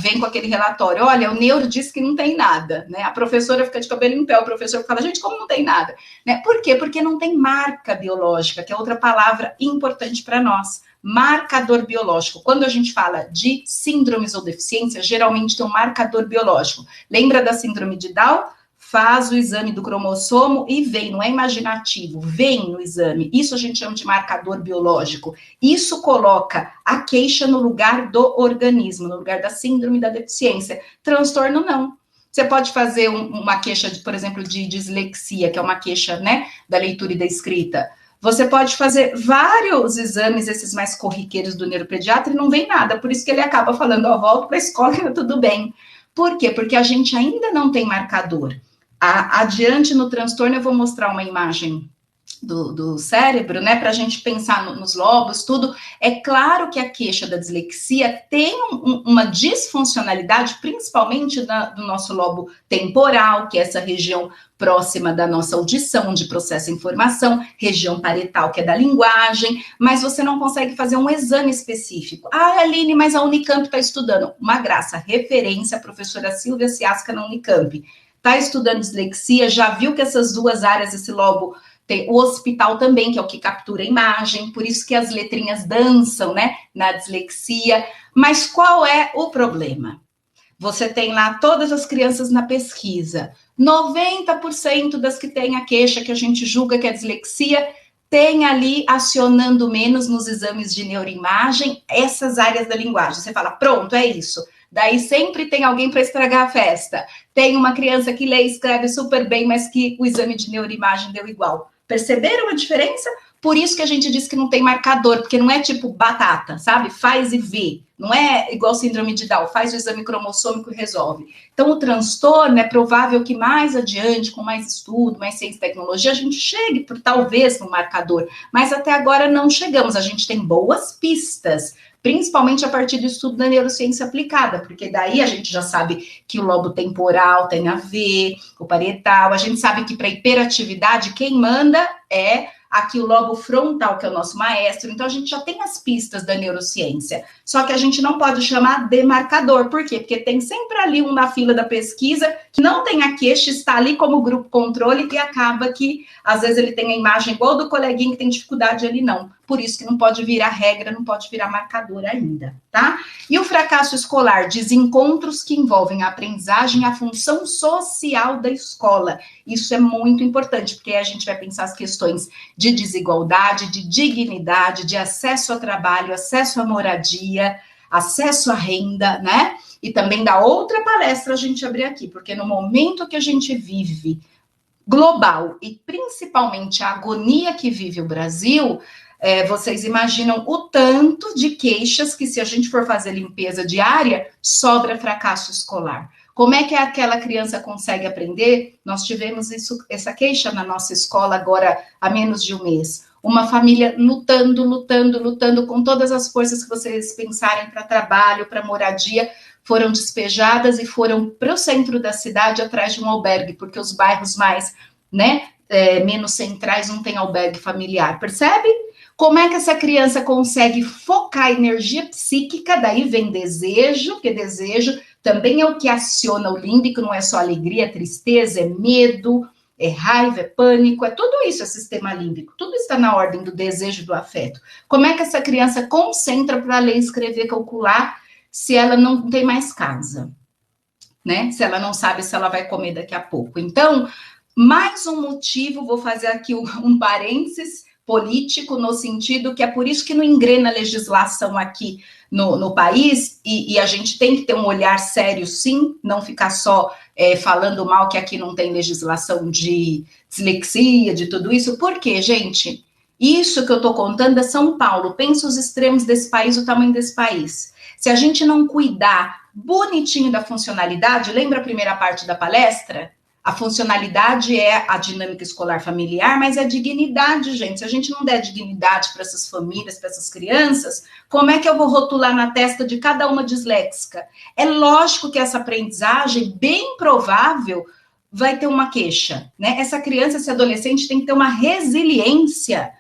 vem com aquele relatório, olha, o neuro diz que não tem nada, né? A professora fica de cabelo em pé, o professor fala, gente, como não tem nada? Né? Por quê? Porque não tem marca biológica, que é outra palavra importante para nós. Marcador biológico. Quando a gente fala de síndromes ou deficiências, geralmente tem um marcador biológico. Lembra da síndrome de Down? Faz o exame do cromossomo e vem, não é imaginativo, vem no exame. Isso a gente chama de marcador biológico. Isso coloca a queixa no lugar do organismo, no lugar da síndrome da deficiência. Transtorno, não. Você pode fazer uma queixa, por exemplo, de dislexia, que é uma queixa, né, da leitura e da escrita. Você pode fazer vários exames, esses mais corriqueiros do neuropediatra, e não vem nada. Por isso que ele acaba falando, ó, volta para a escola e tudo bem. Por quê? Porque a gente ainda não tem marcador. Adiante no transtorno, eu vou mostrar uma imagem do cérebro, né, para a gente pensar nos lobos, tudo. É claro que a queixa da dislexia tem uma disfuncionalidade, principalmente do nosso lobo temporal, que é essa região próxima da nossa audição, onde processa informação, região parietal, que é da linguagem, mas você não consegue fazer um exame específico. Aline, mas a Unicamp está estudando. Uma graça, referência, a professora Silvia Ciasca na Unicamp. Está estudando dislexia, já viu que essas duas áreas, esse lobo, tem o hospital também, que é o que captura a imagem, por isso que as letrinhas dançam, né, na dislexia. Mas qual é o problema? Você tem lá todas as crianças na pesquisa, 90% das que têm a queixa, que a gente julga que é dislexia, tem ali acionando menos nos exames de neuroimagem essas áreas da linguagem. Você fala, pronto, é isso. Daí sempre tem alguém para estragar a festa. Tem uma criança que lê e escreve super bem, mas que o exame de neuroimagem deu igual. Perceberam a diferença? Por isso que a gente diz que não tem marcador, porque não é tipo batata, sabe? Faz e vê. Não é igual síndrome de Down, faz o exame cromossômico e resolve. Então, o transtorno é provável que mais adiante, com mais estudo, mais ciência e tecnologia, a gente chegue, talvez, no marcador. Mas até agora não chegamos. A gente tem boas pistas, principalmente a partir do estudo da neurociência aplicada, porque daí a gente já sabe que o lobo temporal tem a ver, o parietal, a gente sabe que para hiperatividade quem manda é aqui o lobo frontal, que é o nosso maestro. Então a gente já tem as pistas da neurociência, só que a gente não pode chamar de marcador. Por quê? Porque tem sempre ali um na fila da pesquisa que não tem a queixa, está ali como grupo controle e acaba que às vezes ele tem a imagem igual do coleguinha que tem dificuldade, ele não. Por isso que não pode virar regra, não pode virar marcador ainda, tá? E o fracasso escolar, desencontros que envolvem a aprendizagem e a função social da escola. Isso é muito importante, porque a gente vai pensar as questões de desigualdade, de dignidade, de acesso ao trabalho, acesso à moradia, acesso à renda, né? E também da outra palestra a gente abrir aqui, porque no momento que a gente vive global e principalmente a agonia que vive o Brasil, vocês imaginam o tanto de queixas que, se a gente for fazer limpeza diária, sobra fracasso escolar. Como é que aquela criança consegue aprender? Nós tivemos essa queixa na nossa escola agora há menos de um mês. uma família lutando com todas as forças que vocês pensarem para trabalho, para moradia, foram despejadas e foram para o centro da cidade atrás de um albergue, porque os bairros mais, né, menos centrais não tem albergue familiar, percebe? Como é que essa criança consegue focar a energia psíquica? Daí vem desejo, porque desejo também é o que aciona o límbico, não é só alegria, é tristeza, é medo, é raiva, é pânico, é tudo isso, é sistema límbico. Tudo está na ordem do desejo, do afeto. Como é que essa criança concentra para ler, escrever, calcular, se ela não tem mais casa, né? Se ela não sabe se ela vai comer daqui a pouco. Então, mais um motivo, vou fazer aqui um parênteses, político, no sentido que é por isso que não engrena a legislação aqui no país, e a gente tem que ter um olhar sério, sim, não ficar só falando mal que aqui não tem legislação de dislexia, de tudo isso. Por quê, gente? Isso que eu estou contando é São Paulo. Pensa os extremos desse país, o tamanho desse país. Se a gente não cuidar bonitinho da funcionalidade, lembra a primeira parte da palestra? A funcionalidade é a dinâmica escolar familiar, mas é a dignidade, gente. Se a gente não der dignidade para essas famílias, para essas crianças, como é que eu vou rotular na testa de cada uma disléxica? É lógico que essa aprendizagem, bem provável, vai ter uma queixa, né? Essa criança, esse adolescente tem que ter uma resiliência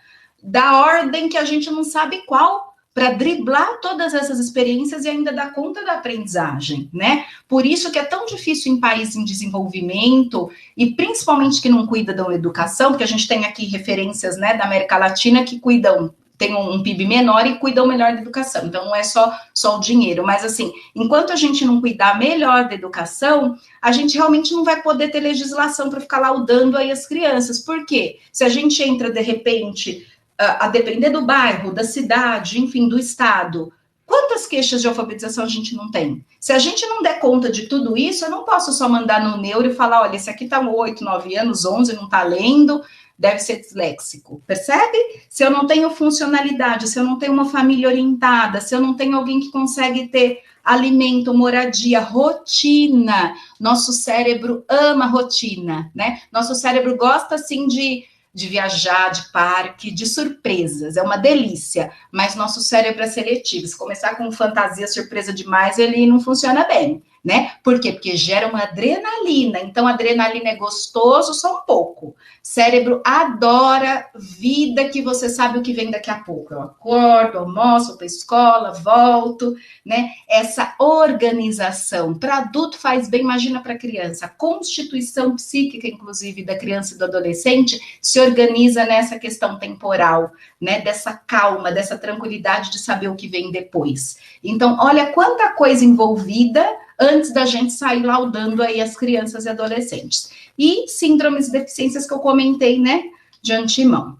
da ordem que a gente não sabe qual, para driblar todas essas experiências e ainda dar conta da aprendizagem, né? Por isso que é tão difícil em países em desenvolvimento, e principalmente que não cuida da educação, porque a gente tem aqui referências, né, da América Latina que cuidam, tem um PIB menor e cuidam melhor da educação, então não é só o dinheiro, mas assim, enquanto a gente não cuidar melhor da educação, a gente realmente não vai poder ter legislação para ficar laudando aí as crianças. Por quê? Se a gente entra, de repente, a depender do bairro, da cidade, enfim, do estado, quantas queixas de alfabetização a gente não tem? Se a gente não der conta de tudo isso, eu não posso só mandar no neuro e falar, olha, esse aqui está 8, 9 anos, 11, não está lendo, deve ser disléxico, percebe? Se eu não tenho funcionalidade, se eu não tenho uma família orientada, se eu não tenho alguém que consegue ter alimento, moradia, rotina, nosso cérebro ama rotina, né? Nosso cérebro gosta, assim, de viajar, de parque, de surpresas, é uma delícia, mas nosso cérebro é seletivo, se começar com fantasia, surpresa demais, ele não funciona bem, né? Por quê? Porque gera uma adrenalina, então a adrenalina é gostoso só um pouco, cérebro adora vida que você sabe o que vem daqui a pouco, eu acordo, almoço, vou para a escola, volto, né? Essa organização, para adulto faz bem, imagina para criança, a constituição psíquica, inclusive, da criança e do adolescente, se organiza nessa questão temporal, né? Dessa calma, dessa tranquilidade de saber o que vem depois. Então, olha quanta coisa envolvida antes da gente sair laudando aí as crianças e adolescentes. E síndromes e deficiências que eu comentei, né, de antemão.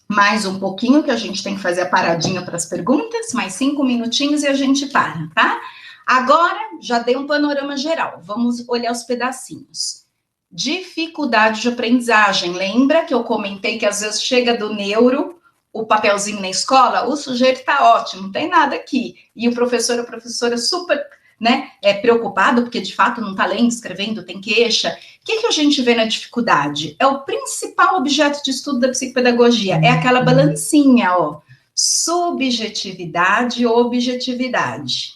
Mais um pouquinho, que a gente tem que fazer a paradinha para as perguntas, mais 5 minutinhos e a gente para, tá? Agora, já dei um panorama geral, vamos olhar os pedacinhos. Dificuldade de aprendizagem, lembra que eu comentei que às vezes chega do neuro, o papelzinho na escola, o sujeito está ótimo, não tem nada aqui, e o professor ou a professora super, né, preocupado, porque de fato não está lendo, escrevendo, tem queixa. O que a gente vê na dificuldade? É o principal objeto de estudo da psicopedagogia, é aquela balancinha, ó, subjetividade e objetividade,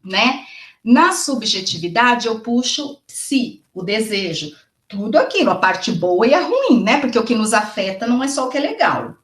né? Na subjetividade eu puxo psi, o desejo, tudo aquilo, a parte boa e a ruim, né? Porque o que nos afeta não é só o que é legal.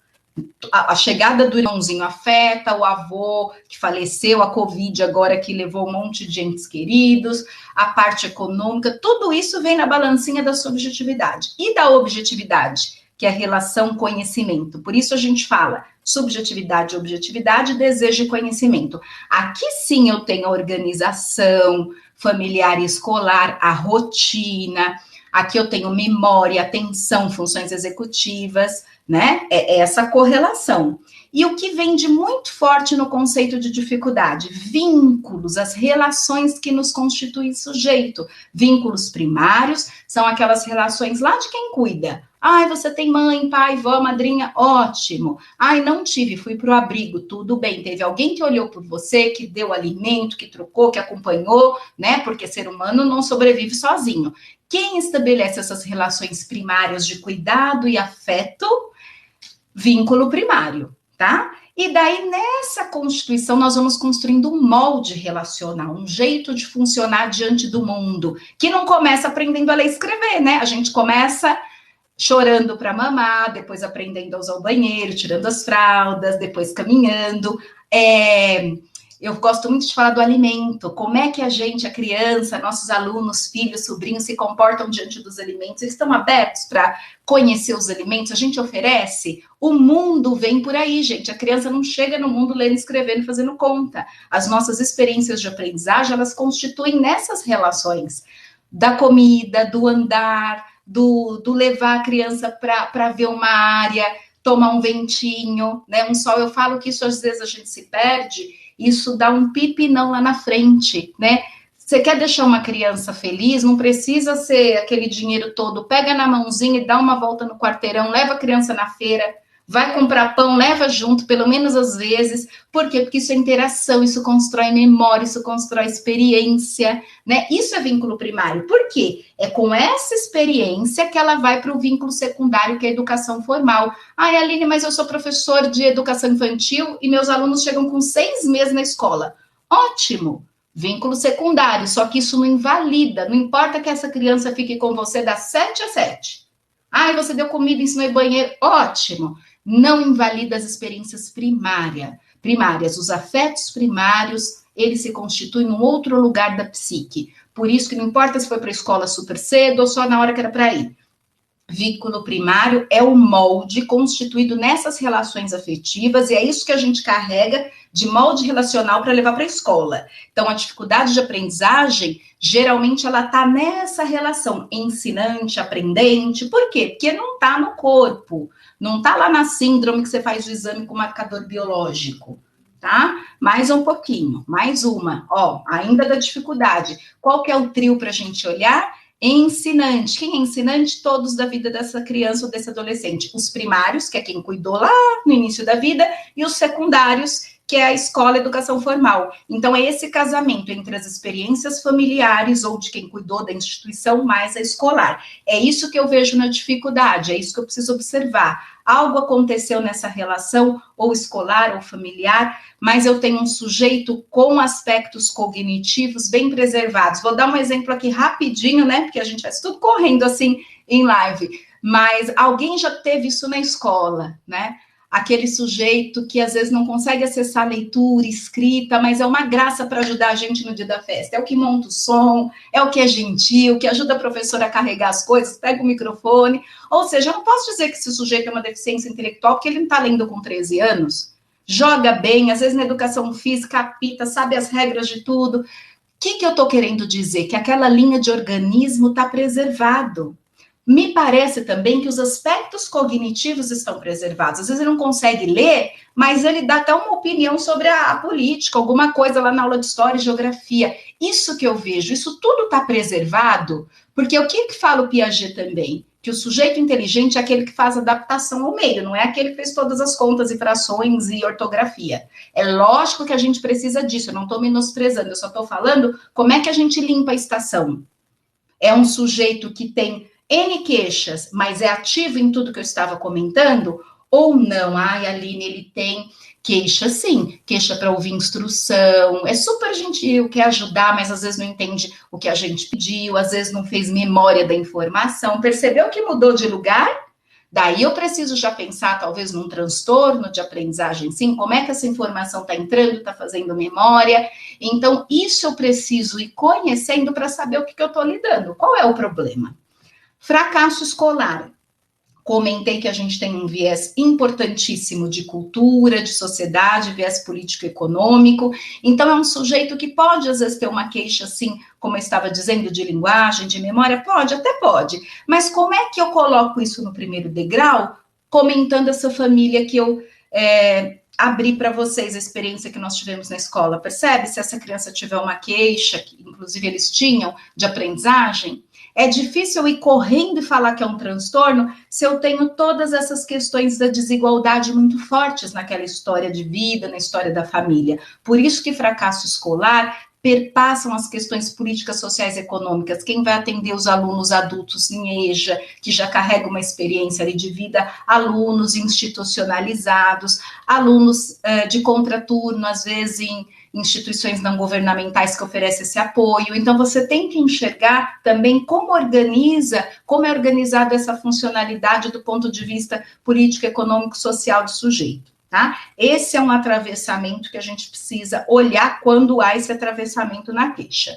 A chegada do irmãozinho afeta, o avô que faleceu, a Covid agora que levou um monte de entes queridos, a parte econômica, tudo isso vem na balancinha da subjetividade. E da objetividade, que é a relação conhecimento. Por isso a gente fala subjetividade, objetividade, desejo e conhecimento. Aqui sim eu tenho a organização familiar e escolar, a rotina, aqui eu tenho memória, atenção, funções executivas, né? É essa correlação. E o que vem de muito forte no conceito de dificuldade? Vínculos, as relações que nos constituem sujeito. Vínculos primários são aquelas relações lá de quem cuida. Ai, você tem mãe, pai, vó, madrinha, ótimo. Ai, não tive, fui para o abrigo, tudo bem. Teve alguém que olhou por você, que deu alimento, que trocou, que acompanhou, né? Porque ser humano não sobrevive sozinho. Quem estabelece essas relações primárias de cuidado e afeto Vínculo primário, tá? E daí, nessa constituição, nós vamos construindo um molde relacional, um jeito de funcionar diante do mundo, que não começa aprendendo a ler e escrever, né? A gente começa chorando para mamar, depois aprendendo a usar o banheiro, tirando as fraldas, depois caminhando. Eu gosto muito de falar do alimento, como é que a criança, nossos alunos, filhos, sobrinhos se comportam diante dos alimentos. Eles estão abertos para conhecer os alimentos? A gente oferece? O mundo vem por aí, gente. A criança não chega no mundo lendo, escrevendo, fazendo conta. As nossas experiências de aprendizagem, elas constituem nessas relações da comida, do andar, do levar a criança para ver uma área, tomar um ventinho, né? Um sol. Eu falo que isso às vezes a gente se perde. Isso dá um pipinão lá na frente, né? Você quer deixar uma criança feliz, não precisa ser aquele dinheiro todo. Pega na mãozinha e dá uma volta no quarteirão, leva a criança na feira, vai comprar pão, leva junto, pelo menos às vezes. Por quê? Porque isso é interação, isso constrói memória, isso constrói experiência, né? Isso é vínculo primário. Por quê? É com essa experiência que ela vai para o vínculo secundário, que é a educação formal. Ai, Aline, mas eu sou professor de educação infantil e meus alunos chegam com 6 meses na escola. Ótimo! Vínculo secundário, só que isso não invalida. Não importa que essa criança fique com você das 7 às 7. Ai, você deu comida, ensinou banheiro. Ótimo! Não invalida as experiências primárias. Os afetos primários, eles se constituem em um outro lugar da psique. Por isso que não importa se foi para a escola super cedo ou só na hora que era para ir. Vínculo primário é o molde constituído nessas relações afetivas, e é isso que a gente carrega de molde relacional para levar para a escola. Então, a dificuldade de aprendizagem, geralmente, ela está nessa relação ensinante, aprendente. Por quê? Porque não está no corpo, não está lá na síndrome que você faz o exame com marcador biológico, tá? Mais um pouquinho, mais uma. Ó, ainda da dificuldade. Qual que é o trio para a gente olhar? Ensinante. Quem é ensinante? Todos da vida dessa criança ou desse adolescente. Os primários, que é quem cuidou lá no início da vida, e os secundários, que é a escola, a educação formal. Então, é esse casamento entre as experiências familiares ou de quem cuidou da instituição mais a escolar. É isso que eu vejo na dificuldade, é isso que eu preciso observar. Algo aconteceu nessa relação, ou escolar ou familiar, mas eu tenho um sujeito com aspectos cognitivos bem preservados. Vou dar um exemplo aqui rapidinho, né? Porque a gente faz tudo correndo assim em live. Mas alguém já teve isso na escola, né? Aquele sujeito que às vezes não consegue acessar leitura, escrita, mas é uma graça para ajudar a gente no dia da festa. É o que monta o som, é o que é gentil, que ajuda a professora a carregar as coisas, pega o microfone. Ou seja, eu não posso dizer que esse sujeito é uma deficiência intelectual porque ele não está lendo com 13 anos. Joga bem, às vezes na educação física, apita, sabe as regras de tudo. O que eu estou querendo dizer? Que aquela linha de organismo está preservado. Me parece também que os aspectos cognitivos estão preservados. Às vezes ele não consegue ler, mas ele dá até uma opinião sobre a política, alguma coisa lá na aula de história e geografia. Isso que eu vejo, isso tudo está preservado, porque o que fala o Piaget também? Que o sujeito inteligente é aquele que faz adaptação ao meio, não é aquele que fez todas as contas e frações e ortografia. É lógico que a gente precisa disso, eu não estou menosprezando, eu só estou falando como é que a gente limpa a estação. É um sujeito que tem N queixas, mas é ativo em tudo que eu estava comentando, ou não? Ai, Aline, ele tem queixa sim, queixa para ouvir instrução, é super gentil, quer ajudar, mas às vezes não entende o que a gente pediu, às vezes não fez memória da informação, percebeu que mudou de lugar? Daí eu preciso já pensar talvez num transtorno de aprendizagem, sim, como é que essa informação está entrando, está fazendo memória, então isso eu preciso ir conhecendo para saber o que eu estou lidando, qual é o problema? Fracasso escolar. Comentei que a gente tem um viés importantíssimo de cultura, de sociedade, viés político-econômico. Então, é um sujeito que pode, às vezes, ter uma queixa, assim, como eu estava dizendo, de linguagem, de memória. Pode, até pode. Mas como é que eu coloco isso no primeiro degrau? Comentando essa família que eu abri para vocês, a experiência que nós tivemos na escola. Percebe? Se essa criança tiver uma queixa, que inclusive eles tinham, de aprendizagem, é difícil eu ir correndo e falar que é um transtorno se eu tenho todas essas questões da desigualdade muito fortes naquela história de vida, na história da família. Por isso que fracasso escolar perpassam as questões políticas, sociais e econômicas. Quem vai atender os alunos adultos em EJA, que já carregam uma experiência ali de vida, alunos institucionalizados, alunos de contraturno, às vezes em instituições não governamentais que oferecem esse apoio. Então, você tem que enxergar também como é organizada essa funcionalidade do ponto de vista político, econômico, social do sujeito, tá? Esse é um atravessamento que a gente precisa olhar quando há esse atravessamento na queixa,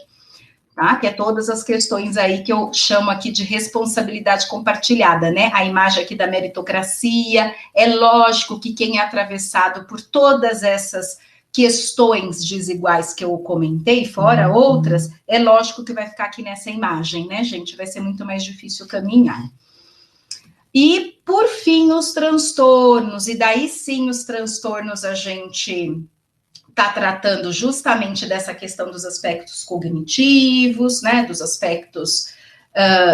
tá? Que é todas as questões aí que eu chamo aqui de responsabilidade compartilhada, né? A imagem aqui da meritocracia, é lógico que quem é atravessado por todas essas questões desiguais que eu comentei, fora outras, é lógico que vai ficar aqui nessa imagem, né, gente? Vai ser muito mais difícil caminhar. E, por fim, os transtornos, e daí sim os transtornos a gente está tratando justamente dessa questão dos aspectos cognitivos, né, dos aspectos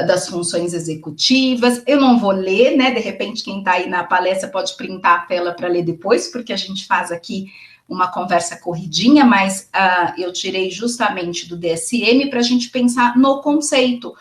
das funções executivas. Eu não vou ler, né, de repente quem está aí na palestra pode printar a tela para ler depois, porque a gente faz aqui uma conversa corridinha, mas eu tirei justamente do DSM para a gente pensar no conceito.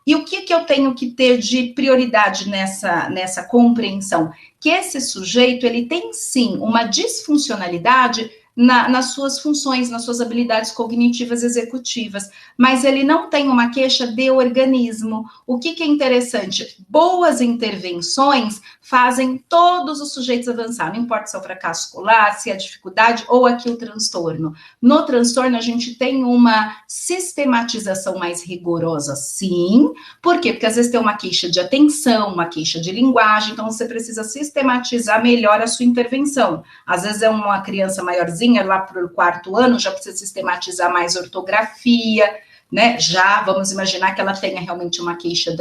E o que eu tenho que ter de prioridade nessa compreensão? Que esse sujeito, ele tem sim uma disfuncionalidade nas suas funções, nas suas habilidades cognitivas executivas, mas ele não tem uma queixa de organismo. O que é interessante? Boas intervenções fazem todos os sujeitos avançar, não importa se é o fracasso escolar, se é a dificuldade ou aqui o transtorno. No transtorno, a gente tem uma sistematização mais rigorosa, sim. Por quê? Porque às vezes tem uma queixa de atenção, uma queixa de linguagem, então você precisa sistematizar melhor a sua intervenção. Às vezes é uma criança maiorzinha, lá para o 4º ano, já precisa sistematizar mais ortografia, né? Já vamos imaginar que ela tenha realmente uma queixa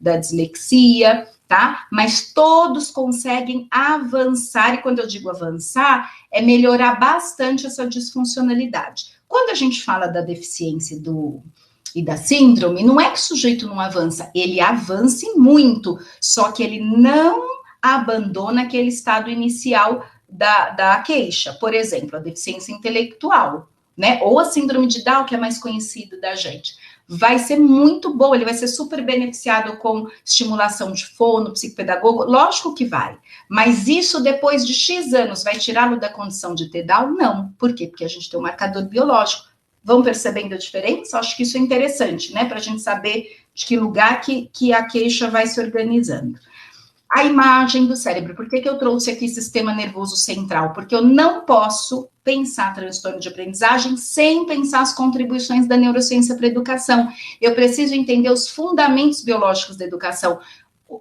da dislexia, tá? Mas todos conseguem avançar, e quando eu digo avançar, é melhorar bastante essa disfuncionalidade. Quando a gente fala da deficiência e da síndrome, não é que o sujeito não avança, ele avança muito, só que ele não abandona aquele estado inicial da queixa. Por exemplo, a deficiência intelectual, né? Ou a síndrome de Down, que é mais conhecida da gente. Vai ser muito bom, ele vai ser super beneficiado com estimulação de fono, psicopedagogo, lógico que vai. Mas isso, depois de X anos, vai tirá-lo da condição de ter Down? Não. Por quê? Porque a gente tem um marcador biológico. Vão percebendo a diferença? Acho que isso é interessante, né? Para a gente saber de que lugar que a queixa vai se organizando. A imagem do cérebro. Por que eu trouxe aqui sistema nervoso central? Porque eu não posso pensar transtorno de aprendizagem sem pensar as contribuições da neurociência para a educação. Eu preciso entender os fundamentos biológicos da educação,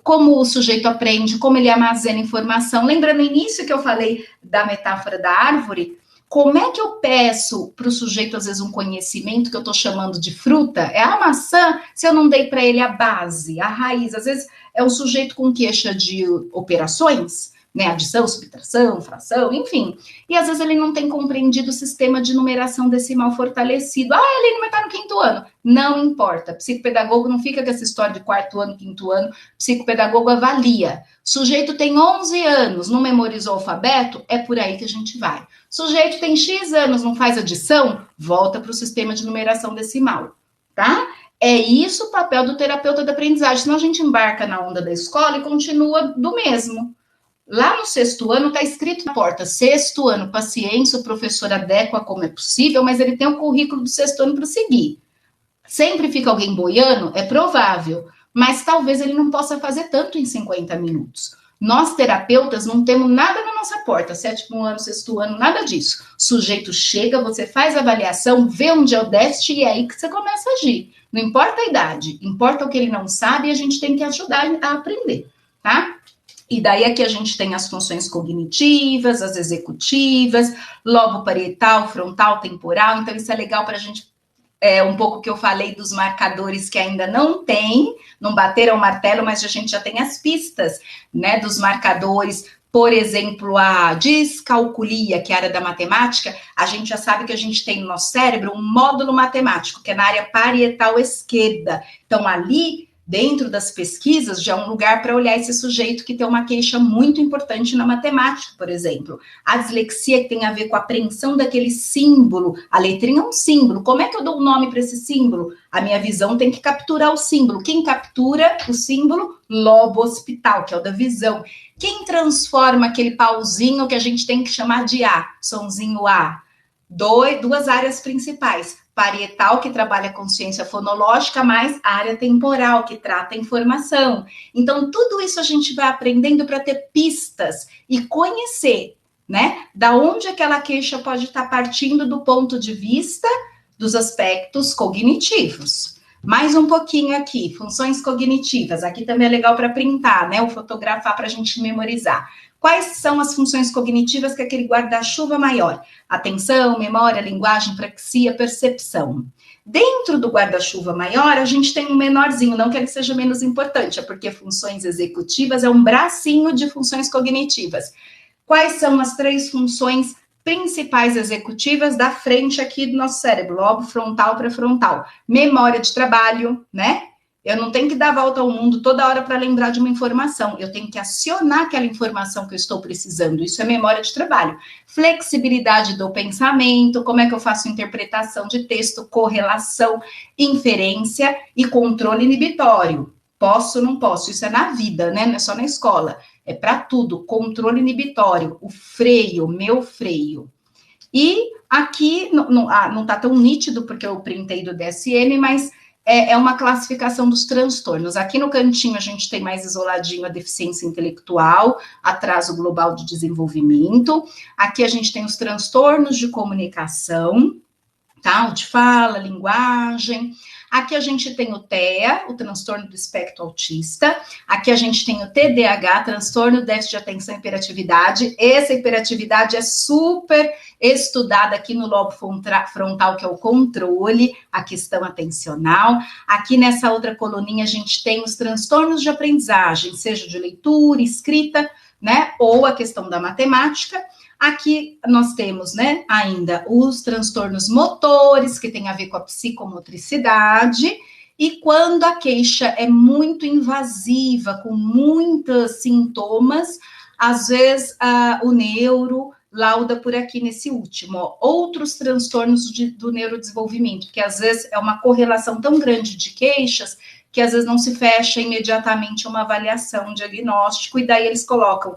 como o sujeito aprende, como ele armazena informação. Lembra no início que eu falei da metáfora da árvore? Como é que eu peço para o sujeito, às vezes, um conhecimento que eu estou chamando de fruta? É a maçã, se eu não dei para ele a base, a raiz. Às vezes, é um sujeito com queixa de operações, né? Adição, subtração, fração, enfim. E, às vezes, ele não tem compreendido o sistema de numeração decimal fortalecido. Ele vai estar no 5º ano. Não importa. Psicopedagogo não fica com essa história de 4º ano, 5º ano. Psicopedagogo avalia. Sujeito tem 11 anos, não memorizou o alfabeto, é por aí que a gente vai. Sujeito tem X anos, não faz adição, volta para o sistema de numeração decimal, tá? É isso o papel do terapeuta da aprendizagem, senão a gente embarca na onda da escola e continua do mesmo. Lá no 6º ano está escrito na porta, 6º ano, paciência, o professor adequa como é possível, mas ele tem o currículo do 6º ano para seguir. Sempre fica alguém boiando? É provável, mas talvez ele não possa fazer tanto em 50 minutos. Nós, terapeutas, não temos nada na nossa porta, 7º ano, 6º ano, nada disso. O sujeito chega, você faz a avaliação, vê onde é o déficit e é aí que você começa a agir. Não importa a idade, importa o que ele não sabe e a gente tem que ajudar a aprender, tá? E daí aqui a gente tem as funções cognitivas, as executivas, lobo parietal, frontal, temporal, então isso é legal para a gente... um pouco que eu falei dos marcadores que ainda não bateram o martelo, mas a gente já tem as pistas, né, dos marcadores. Por exemplo, a descalculia, que é a área da matemática, a gente já sabe que a gente tem no nosso cérebro um módulo matemático, que é na área parietal esquerda. Então, ali dentro das pesquisas, já é um lugar para olhar esse sujeito que tem uma queixa muito importante na matemática, por exemplo. A dislexia que tem a ver com a apreensão daquele símbolo, a letrinha é um símbolo, como é que eu dou um nome para esse símbolo? A minha visão tem que capturar o símbolo. Quem captura o símbolo? Lobo occipital, que é o da visão. Quem transforma aquele pauzinho que a gente tem que chamar de A, sonzinho A? Duas áreas principais. Parietal, que trabalha a consciência fonológica, mais a área temporal, que trata a informação. Então, tudo isso a gente vai aprendendo para ter pistas e conhecer, né? Da onde aquela queixa pode estar partindo do ponto de vista dos aspectos cognitivos. Mais um pouquinho aqui, funções cognitivas. Aqui também é legal para printar, né? Ou fotografar para a gente memorizar. Quais são as funções cognitivas que aquele guarda-chuva maior? Atenção, memória, linguagem, praxia, percepção. Dentro do guarda-chuva maior, a gente tem um menorzinho, não que ele seja menos importante, é porque funções executivas é um bracinho de funções cognitivas. Quais são as 3 funções principais executivas da frente aqui do nosso cérebro? Lobo frontal, pré-frontal. Memória de trabalho, né? Eu não tenho que dar volta ao mundo toda hora para lembrar de uma informação. Eu tenho que acionar aquela informação que eu estou precisando. Isso é memória de trabalho. Flexibilidade do pensamento, como é que eu faço interpretação de texto, correlação, inferência e controle inibitório. Posso, não posso. Isso é na vida, né? Não é só na escola. É para tudo. Controle inibitório. O freio, meu freio. E aqui, não está tão nítido porque eu printei do DSM, mas é uma classificação dos transtornos. Aqui no cantinho a gente tem mais isoladinho a deficiência intelectual, atraso global de desenvolvimento. Aqui a gente tem os transtornos de comunicação, tá? O de fala, linguagem. Aqui a gente tem o TEA, o transtorno do espectro autista. Aqui a gente tem o TDAH, transtorno déficit de atenção e hiperatividade. Essa hiperatividade é super estudada aqui no lobo frontal, que é o controle, a questão atencional. Aqui nessa outra coluninha a gente tem os transtornos de aprendizagem, seja de leitura, escrita, né, ou a questão da matemática. Aqui nós temos, né, ainda os transtornos motores, que tem a ver com a psicomotricidade, e quando a queixa é muito invasiva, com muitos sintomas, às vezes o neuro lauda por aqui nesse último, ó, outros transtornos do neurodesenvolvimento, porque às vezes é uma correlação tão grande de queixas, que às vezes não se fecha imediatamente uma avaliação, um diagnóstico, e daí eles colocam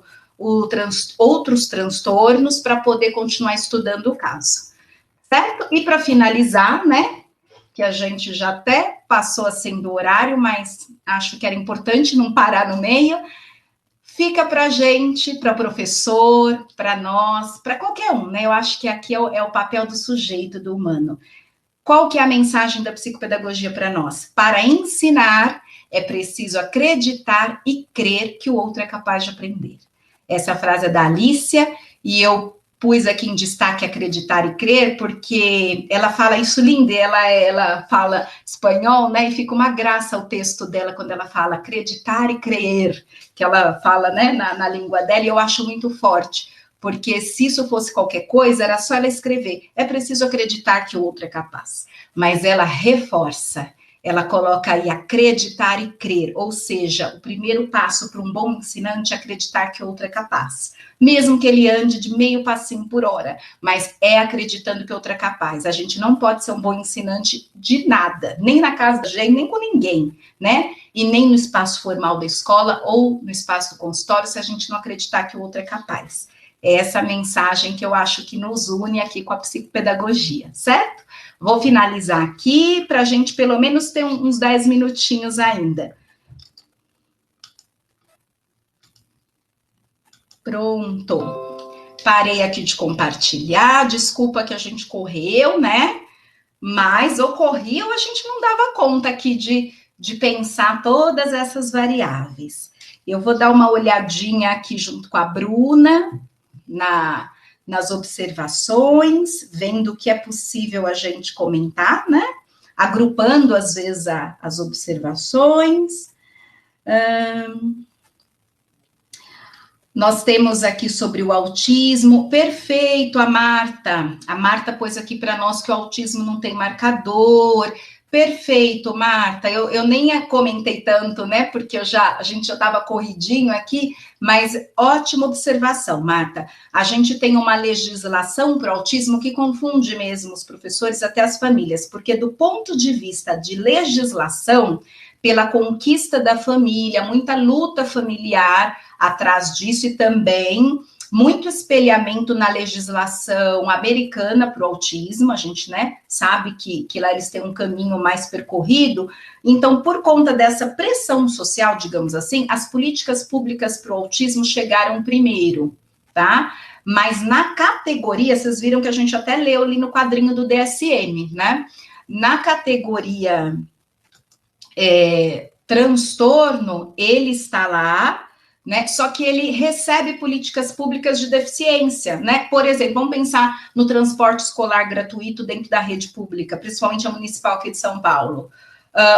outros transtornos para poder continuar estudando o caso, certo? E para finalizar, né, que a gente já até passou assim do horário, mas acho que era importante não parar no meio, fica para a gente, para o professor, para nós, para qualquer um, né? Eu acho que aqui é o papel do sujeito, do humano. Qual que é a mensagem da psicopedagogia para nós? Para ensinar, é preciso acreditar e crer que o outro é capaz de aprender. Essa frase é da Alicia, e eu pus aqui em destaque acreditar e crer, porque ela fala isso lindo, ela fala espanhol, né, e fica uma graça o texto dela quando ela fala acreditar e crer, que ela fala, né, na língua dela, e eu acho muito forte, porque se isso fosse qualquer coisa, era só ela escrever, é preciso acreditar que o outro é capaz, mas ela reforça, ela coloca aí acreditar e crer, ou seja, o primeiro passo para um bom ensinante é acreditar que o outro é capaz, mesmo que ele ande de meio passinho por hora, mas é acreditando que o outro é capaz. A gente não pode ser um bom ensinante de nada, nem na casa da gente, nem com ninguém, né? E nem no espaço formal da escola ou no espaço do consultório, se a gente não acreditar que o outro é capaz. É essa mensagem que eu acho que nos une aqui com a psicopedagogia, certo? Vou finalizar aqui para a gente pelo menos ter uns 10 minutinhos ainda. Pronto. Parei aqui de compartilhar, desculpa que a gente correu, né? Mas ocorreu, a gente não dava conta aqui de pensar todas essas variáveis. Eu vou dar uma olhadinha aqui junto com a Bruna, nas observações, vendo o que é possível a gente comentar, né? Agrupando, às vezes, as observações. Nós temos aqui sobre o autismo. Perfeito, a Marta. A Marta pôs aqui para nós que o autismo não tem marcador, Perfeito, Marta. Eu nem comentei tanto, né? Porque a gente já estava corridinho aqui, mas ótima observação, Marta. A gente tem uma legislação para o autismo que confunde mesmo os professores, até as famílias, porque do ponto de vista de legislação, pela conquista da família, muita luta familiar atrás disso e também muito espelhamento na legislação americana para o autismo, a gente, né, sabe que lá eles têm um caminho mais percorrido. Então, por conta dessa pressão social, digamos assim, as políticas públicas para o autismo chegaram primeiro, tá? Mas na categoria, vocês viram que a gente até leu ali no quadrinho do DSM, né? Na categoria transtorno, ele está lá, né? Só que ele recebe políticas públicas de deficiência, né? Por exemplo, vamos pensar no transporte escolar gratuito dentro da rede pública, principalmente a municipal aqui de São Paulo.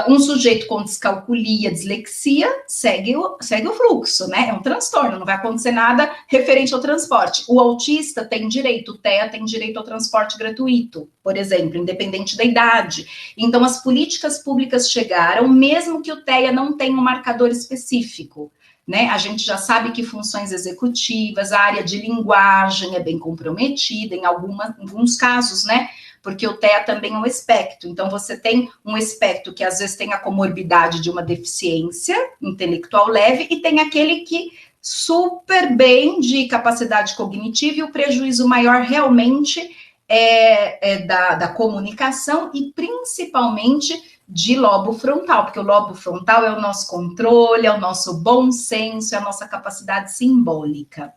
Um sujeito com descalculia, dislexia, segue o fluxo, né? É um transtorno, não vai acontecer nada referente ao transporte. O autista tem direito, o TEA tem direito ao transporte gratuito, por exemplo, independente da idade. Então, as políticas públicas chegaram, mesmo que o TEA não tenha um marcador específico, né? A gente já sabe que funções executivas, a área de linguagem é bem comprometida em alguns casos, né? Porque o TEA também é um espectro. Então, você tem um espectro que às vezes tem a comorbidade de uma deficiência intelectual leve e tem aquele que super bem de capacidade cognitiva e o prejuízo maior realmente é da comunicação e principalmente de lobo frontal, porque o lobo frontal é o nosso controle, é o nosso bom senso, é a nossa capacidade simbólica,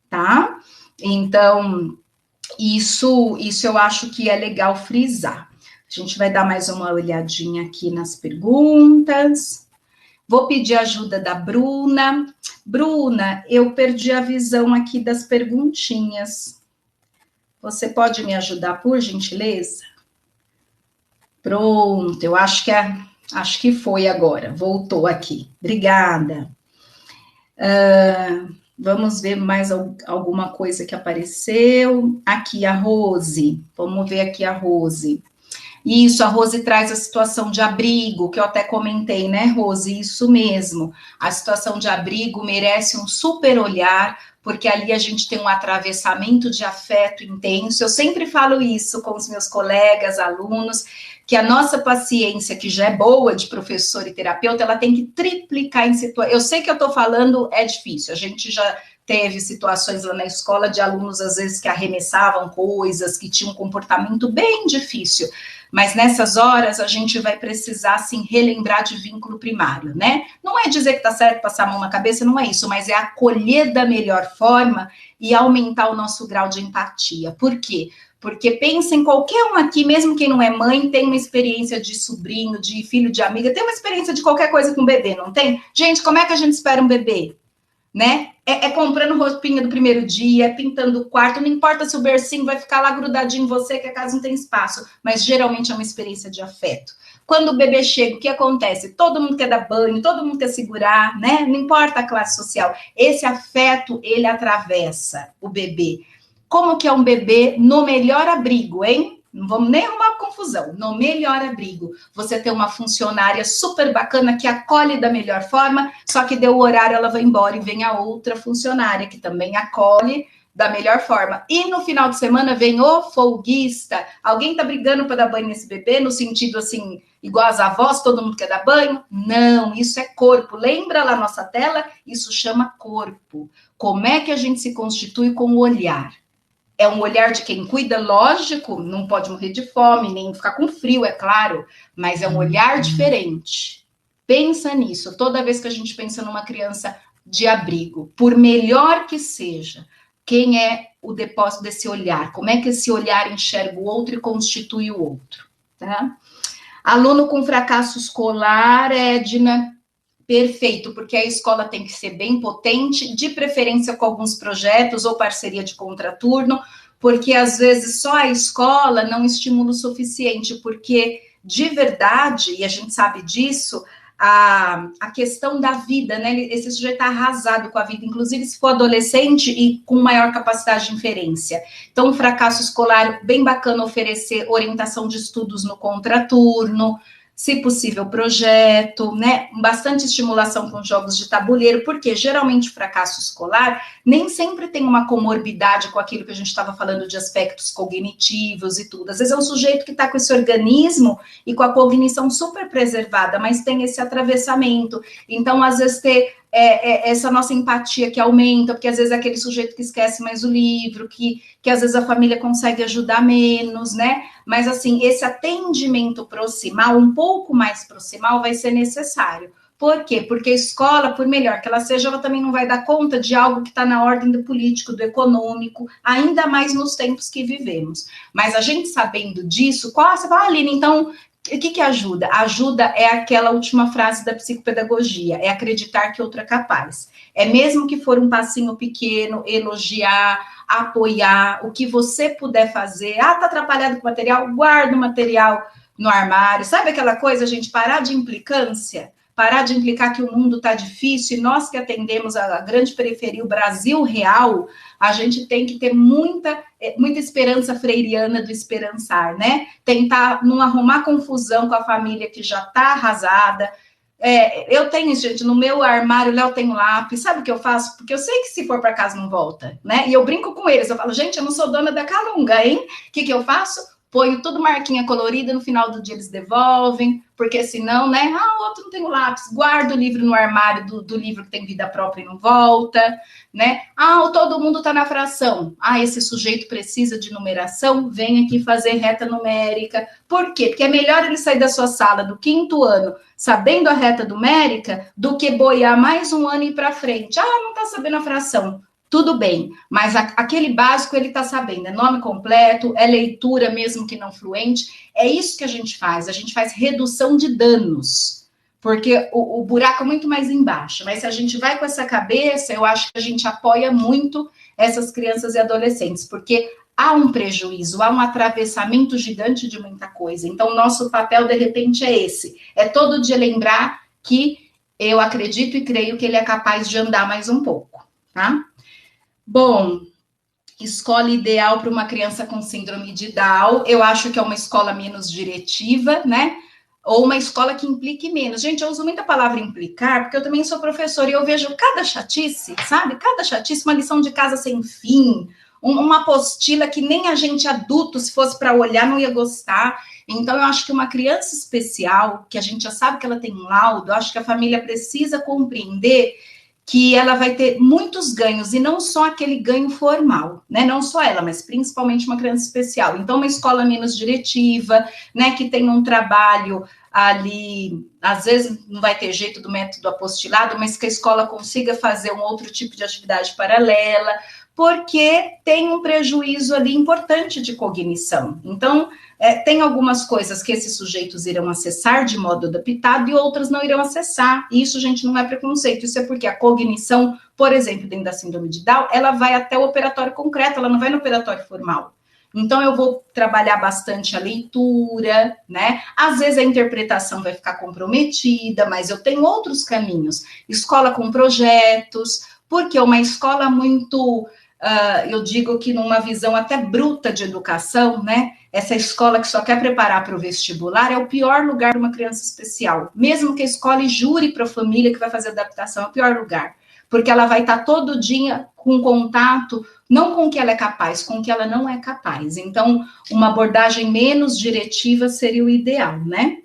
tá? Então, isso eu acho que é legal frisar. A gente vai dar mais uma olhadinha aqui nas perguntas. Vou pedir ajuda da Bruna. Bruna, eu perdi a visão aqui das perguntinhas. Você pode me ajudar, por gentileza? Pronto, eu acho que foi agora, voltou aqui. Obrigada. Vamos ver mais alguma coisa que apareceu. Aqui, a Rose. Vamos ver aqui a Rose. Isso, a Rose traz a situação de abrigo, que eu até comentei, né, Rose? Isso mesmo. A situação de abrigo merece um super olhar, porque ali a gente tem um atravessamento de afeto intenso. Eu sempre falo isso com os meus colegas, alunos, que a nossa paciência, que já é boa de professor e terapeuta, ela tem que triplicar em situações. Eu sei que eu estou falando é difícil, a gente já teve situações lá na escola de alunos, às vezes, que arremessavam coisas, que tinham um comportamento bem difícil, mas nessas horas a gente vai precisar, assim, relembrar de vínculo primário, né? Não é dizer que tá certo passar a mão na cabeça, não é isso, mas é acolher da melhor forma e aumentar o nosso grau de empatia. Por quê? Porque pensa em qualquer um aqui, mesmo quem não é mãe, tem uma experiência de sobrinho, de filho de amiga, tem uma experiência de qualquer coisa com bebê, não tem? Gente, como é que a gente espera um bebê? Né? É comprando roupinha do primeiro dia, é pintando o quarto, não importa se o bercinho vai ficar lá grudadinho em você, que a casa não tem espaço, mas geralmente é uma experiência de afeto. Quando o bebê chega, o que acontece? Todo mundo quer dar banho, todo mundo quer segurar, né? Não importa a classe social. Esse afeto, ele atravessa o bebê. Como que é um bebê no melhor abrigo, hein? Não vamos nem arrumar confusão. No melhor abrigo, você tem uma funcionária super bacana que acolhe da melhor forma, só que deu o horário, ela vai embora e vem a outra funcionária que também acolhe da melhor forma. E no final de semana vem o folguista. Alguém tá brigando para dar banho nesse bebê, no sentido assim, igual as avós, todo mundo quer dar banho? Não, isso é corpo. Lembra lá nossa tela? Isso chama corpo. Como é que a gente se constitui com o olhar? É um olhar de quem cuida, lógico, não pode morrer de fome, nem ficar com frio, é claro, mas é um olhar diferente. Pensa nisso, toda vez que a gente pensa numa criança de abrigo, por melhor que seja, quem é o depósito desse olhar? Como é que esse olhar enxerga o outro e constitui o outro? Tá? Aluno com fracasso escolar, Edna. Perfeito, porque a escola tem que ser bem potente, de preferência com alguns projetos ou parceria de contraturno, porque às vezes só a escola não estimula o suficiente, porque de verdade, e a gente sabe disso, a questão da vida, né? Esse sujeito está arrasado com a vida, inclusive se for adolescente e com maior capacidade de inferência. Então, o fracasso escolar, bem bacana oferecer orientação de estudos no contraturno, se possível, projeto, né? Bastante estimulação com jogos de tabuleiro, porque geralmente o fracasso escolar nem sempre tem uma comorbidade com aquilo que a gente estava falando de aspectos cognitivos e tudo. Às vezes é um sujeito que está com esse organismo e com a cognição super preservada, mas tem esse atravessamento. Então, às vezes, ter essa nossa empatia que aumenta, porque às vezes é aquele sujeito que esquece mais o livro, que às vezes a família consegue ajudar menos, né? Mas, assim, esse atendimento proximal, um pouco mais proximal, vai ser necessário. Por quê? Porque a escola, por melhor que ela seja, ela também não vai dar conta de algo que está na ordem do político, do econômico, ainda mais nos tempos que vivemos. Mas a gente sabendo disso, você fala, Aline, então, o que ajuda? Ajuda é aquela última frase da psicopedagogia, é acreditar que outro é capaz. É mesmo que for um passinho pequeno, elogiar, apoiar, o que você puder fazer. Tá atrapalhado com o material? Guarda o material no armário. Sabe aquela coisa, gente, parar de implicância? Parar de implicar que o mundo está difícil, e nós que atendemos a grande periferia, o Brasil real, a gente tem que ter muita esperança freiriana do esperançar, né? Tentar não arrumar confusão com a família que já está arrasada. Eu tenho, gente, no meu armário, Léo tem um lápis, sabe o que eu faço? Porque eu sei que se for para casa não volta, né? E eu brinco com eles, eu falo, gente, eu não sou dona da calunga, hein? O que eu faço? Ponho tudo marquinha colorida, no final do dia eles devolvem, porque senão, né? O outro não tem o lápis, guarda o livro no armário do livro que tem vida própria e não volta, né? Todo mundo está na fração. Esse sujeito precisa de numeração, vem aqui fazer reta numérica. Por quê? Porque é melhor ele sair da sua sala do 5º ano sabendo a reta numérica do que boiar mais um ano e ir para frente. Não está sabendo a fração. Tudo bem, mas aquele básico ele está sabendo, é nome completo, é leitura mesmo que não fluente, é isso que a gente faz redução de danos, porque o buraco é muito mais embaixo, mas se a gente vai com essa cabeça, eu acho que a gente apoia muito essas crianças e adolescentes, porque há um prejuízo, há um atravessamento gigante de muita coisa, então o nosso papel de repente é esse, é todo dia lembrar que eu acredito e creio que ele é capaz de andar mais um pouco, tá? Bom, escola ideal para uma criança com síndrome de Down, eu acho que é uma escola menos diretiva, né? Ou uma escola que implique menos. Gente, eu uso muita palavra implicar, porque eu também sou professora e eu vejo cada chatice, sabe? Cada chatice, uma lição de casa sem fim, uma apostila que nem a gente adulto, se fosse para olhar, não ia gostar. Então, eu acho que uma criança especial, que a gente já sabe que ela tem um laudo, eu acho que a família precisa compreender que ela vai ter muitos ganhos, e não só aquele ganho formal, né? Não só ela, mas principalmente uma criança especial. Então, uma escola menos diretiva, né? Que tem um trabalho ali, às vezes não vai ter jeito do método apostilado, mas que a escola consiga fazer um outro tipo de atividade paralela, porque tem um prejuízo ali importante de cognição. Então, tem algumas coisas que esses sujeitos irão acessar de modo adaptado e outras não irão acessar. E isso, gente, não é preconceito. Isso é porque a cognição, por exemplo, dentro da síndrome de Down, ela vai até o operatório concreto, ela não vai no operatório formal. Então, eu vou trabalhar bastante a leitura, né? Às vezes a interpretação vai ficar comprometida, mas eu tenho outros caminhos. Escola com projetos, porque uma escola muito... eu digo que numa visão até bruta de educação, né? Essa escola que só quer preparar para o vestibular é o pior lugar para uma criança especial. Mesmo que a escola jure para a família que vai fazer adaptação, é o pior lugar. Porque ela vai estar todo dia com contato, não com o que ela é capaz, com o que ela não é capaz. Então, uma abordagem menos diretiva seria o ideal, né?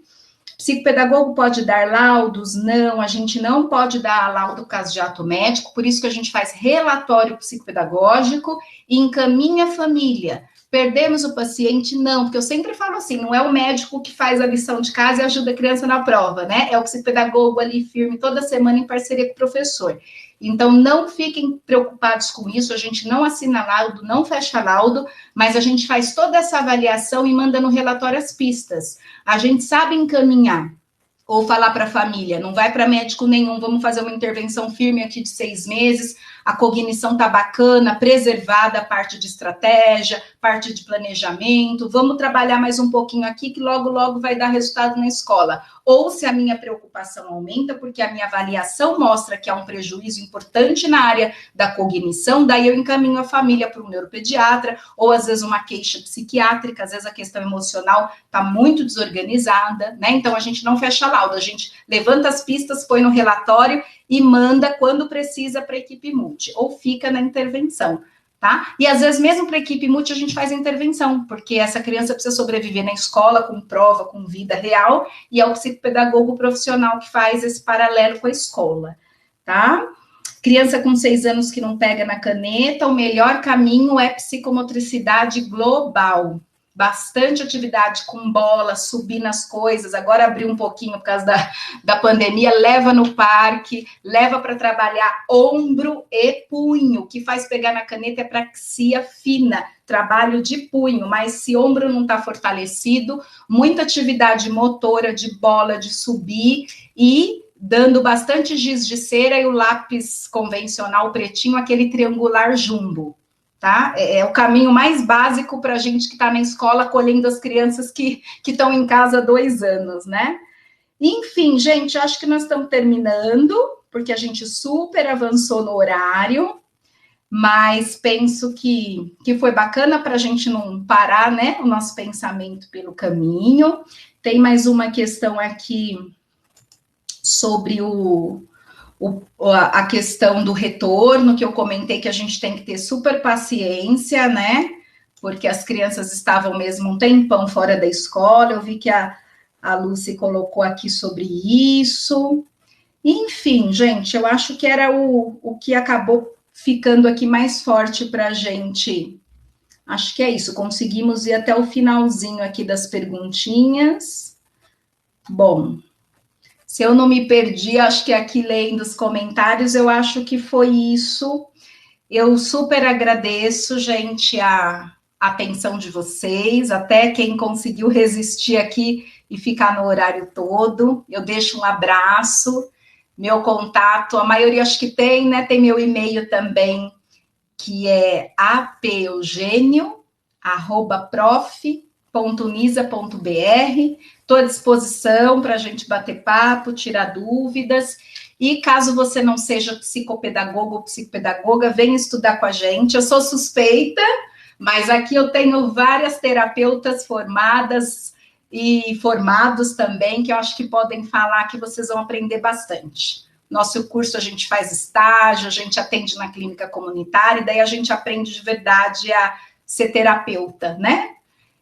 Psicopedagogo pode dar laudos? Não, a gente não pode dar laudo por causa de ato médico, por isso que a gente faz relatório psicopedagógico e encaminha a família. Perdemos o paciente? Não, porque eu sempre falo assim, não é o médico que faz a lição de casa e ajuda a criança na prova, né? É o psicopedagogo ali firme toda semana em parceria com o professor. Então, não fiquem preocupados com isso, a gente não assina laudo, não fecha laudo, mas a gente faz toda essa avaliação e manda no relatório as pistas. A gente sabe encaminhar, ou falar para a família, não vai para médico nenhum, vamos fazer uma intervenção firme aqui de 6 meses, a cognição está bacana, preservada a parte de estratégia, parte de planejamento, vamos trabalhar mais um pouquinho aqui que logo, logo vai dar resultado na escola. Ou se a minha preocupação aumenta, porque a minha avaliação mostra que há um prejuízo importante na área da cognição, daí eu encaminho a família para um neuropediatra, ou às vezes uma queixa psiquiátrica, às vezes a questão emocional está muito desorganizada, né? Então a gente não fecha a lauda, a gente levanta as pistas, põe no relatório e manda quando precisa para a equipe multi, ou fica na intervenção. Tá? E às vezes mesmo para a equipe multi a gente faz a intervenção, porque essa criança precisa sobreviver na escola com prova, com vida real, e é o psicopedagogo profissional que faz esse paralelo com a escola, tá? Criança com 6 anos que não pega na caneta, o melhor caminho é psicomotricidade global. Bastante atividade com bola, subir nas coisas, agora abriu um pouquinho por causa da pandemia, leva no parque, leva para trabalhar ombro e punho, o que faz pegar na caneta é praxia fina, trabalho de punho, mas se ombro não está fortalecido, muita atividade motora de bola, de subir e dando bastante giz de cera e o lápis convencional pretinho, aquele triangular jumbo. Tá? É o caminho mais básico para a gente que está na escola acolhendo as crianças que estão em casa há 2 anos, né? Enfim, gente, acho que nós estamos terminando, porque a gente super avançou no horário, mas penso que foi bacana para a gente não parar, né, o nosso pensamento pelo caminho. Tem mais uma questão aqui sobre a questão do retorno, que eu comentei que a gente tem que ter super paciência, né? Porque as crianças estavam mesmo um tempão fora da escola, eu vi que a Lucy colocou aqui sobre isso. Enfim, gente, eu acho que era o que acabou ficando aqui mais forte para a gente. Acho que é isso, conseguimos ir até o finalzinho aqui das perguntinhas. Bom, se eu não me perdi, acho que aqui lendo os comentários, eu acho que foi isso. Eu super agradeço, gente, a atenção de vocês, até quem conseguiu resistir aqui e ficar no horário todo. Eu deixo um abraço, meu contato, a maioria acho que tem, né? Tem meu e-mail também, que é apeugênio@prof.unisa.br. Estou à disposição para a gente bater papo, tirar dúvidas. E caso você não seja psicopedagogo ou psicopedagoga, venha estudar com a gente. Eu sou suspeita, mas aqui eu tenho várias terapeutas formadas e formados também, que eu acho que podem falar que vocês vão aprender bastante. Nosso curso a gente faz estágio, a gente atende na clínica comunitária, e daí a gente aprende de verdade a ser terapeuta, né?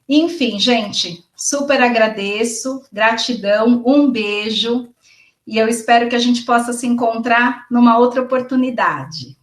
Enfim, gente, super agradeço, gratidão, um beijo, e eu espero que a gente possa se encontrar numa outra oportunidade.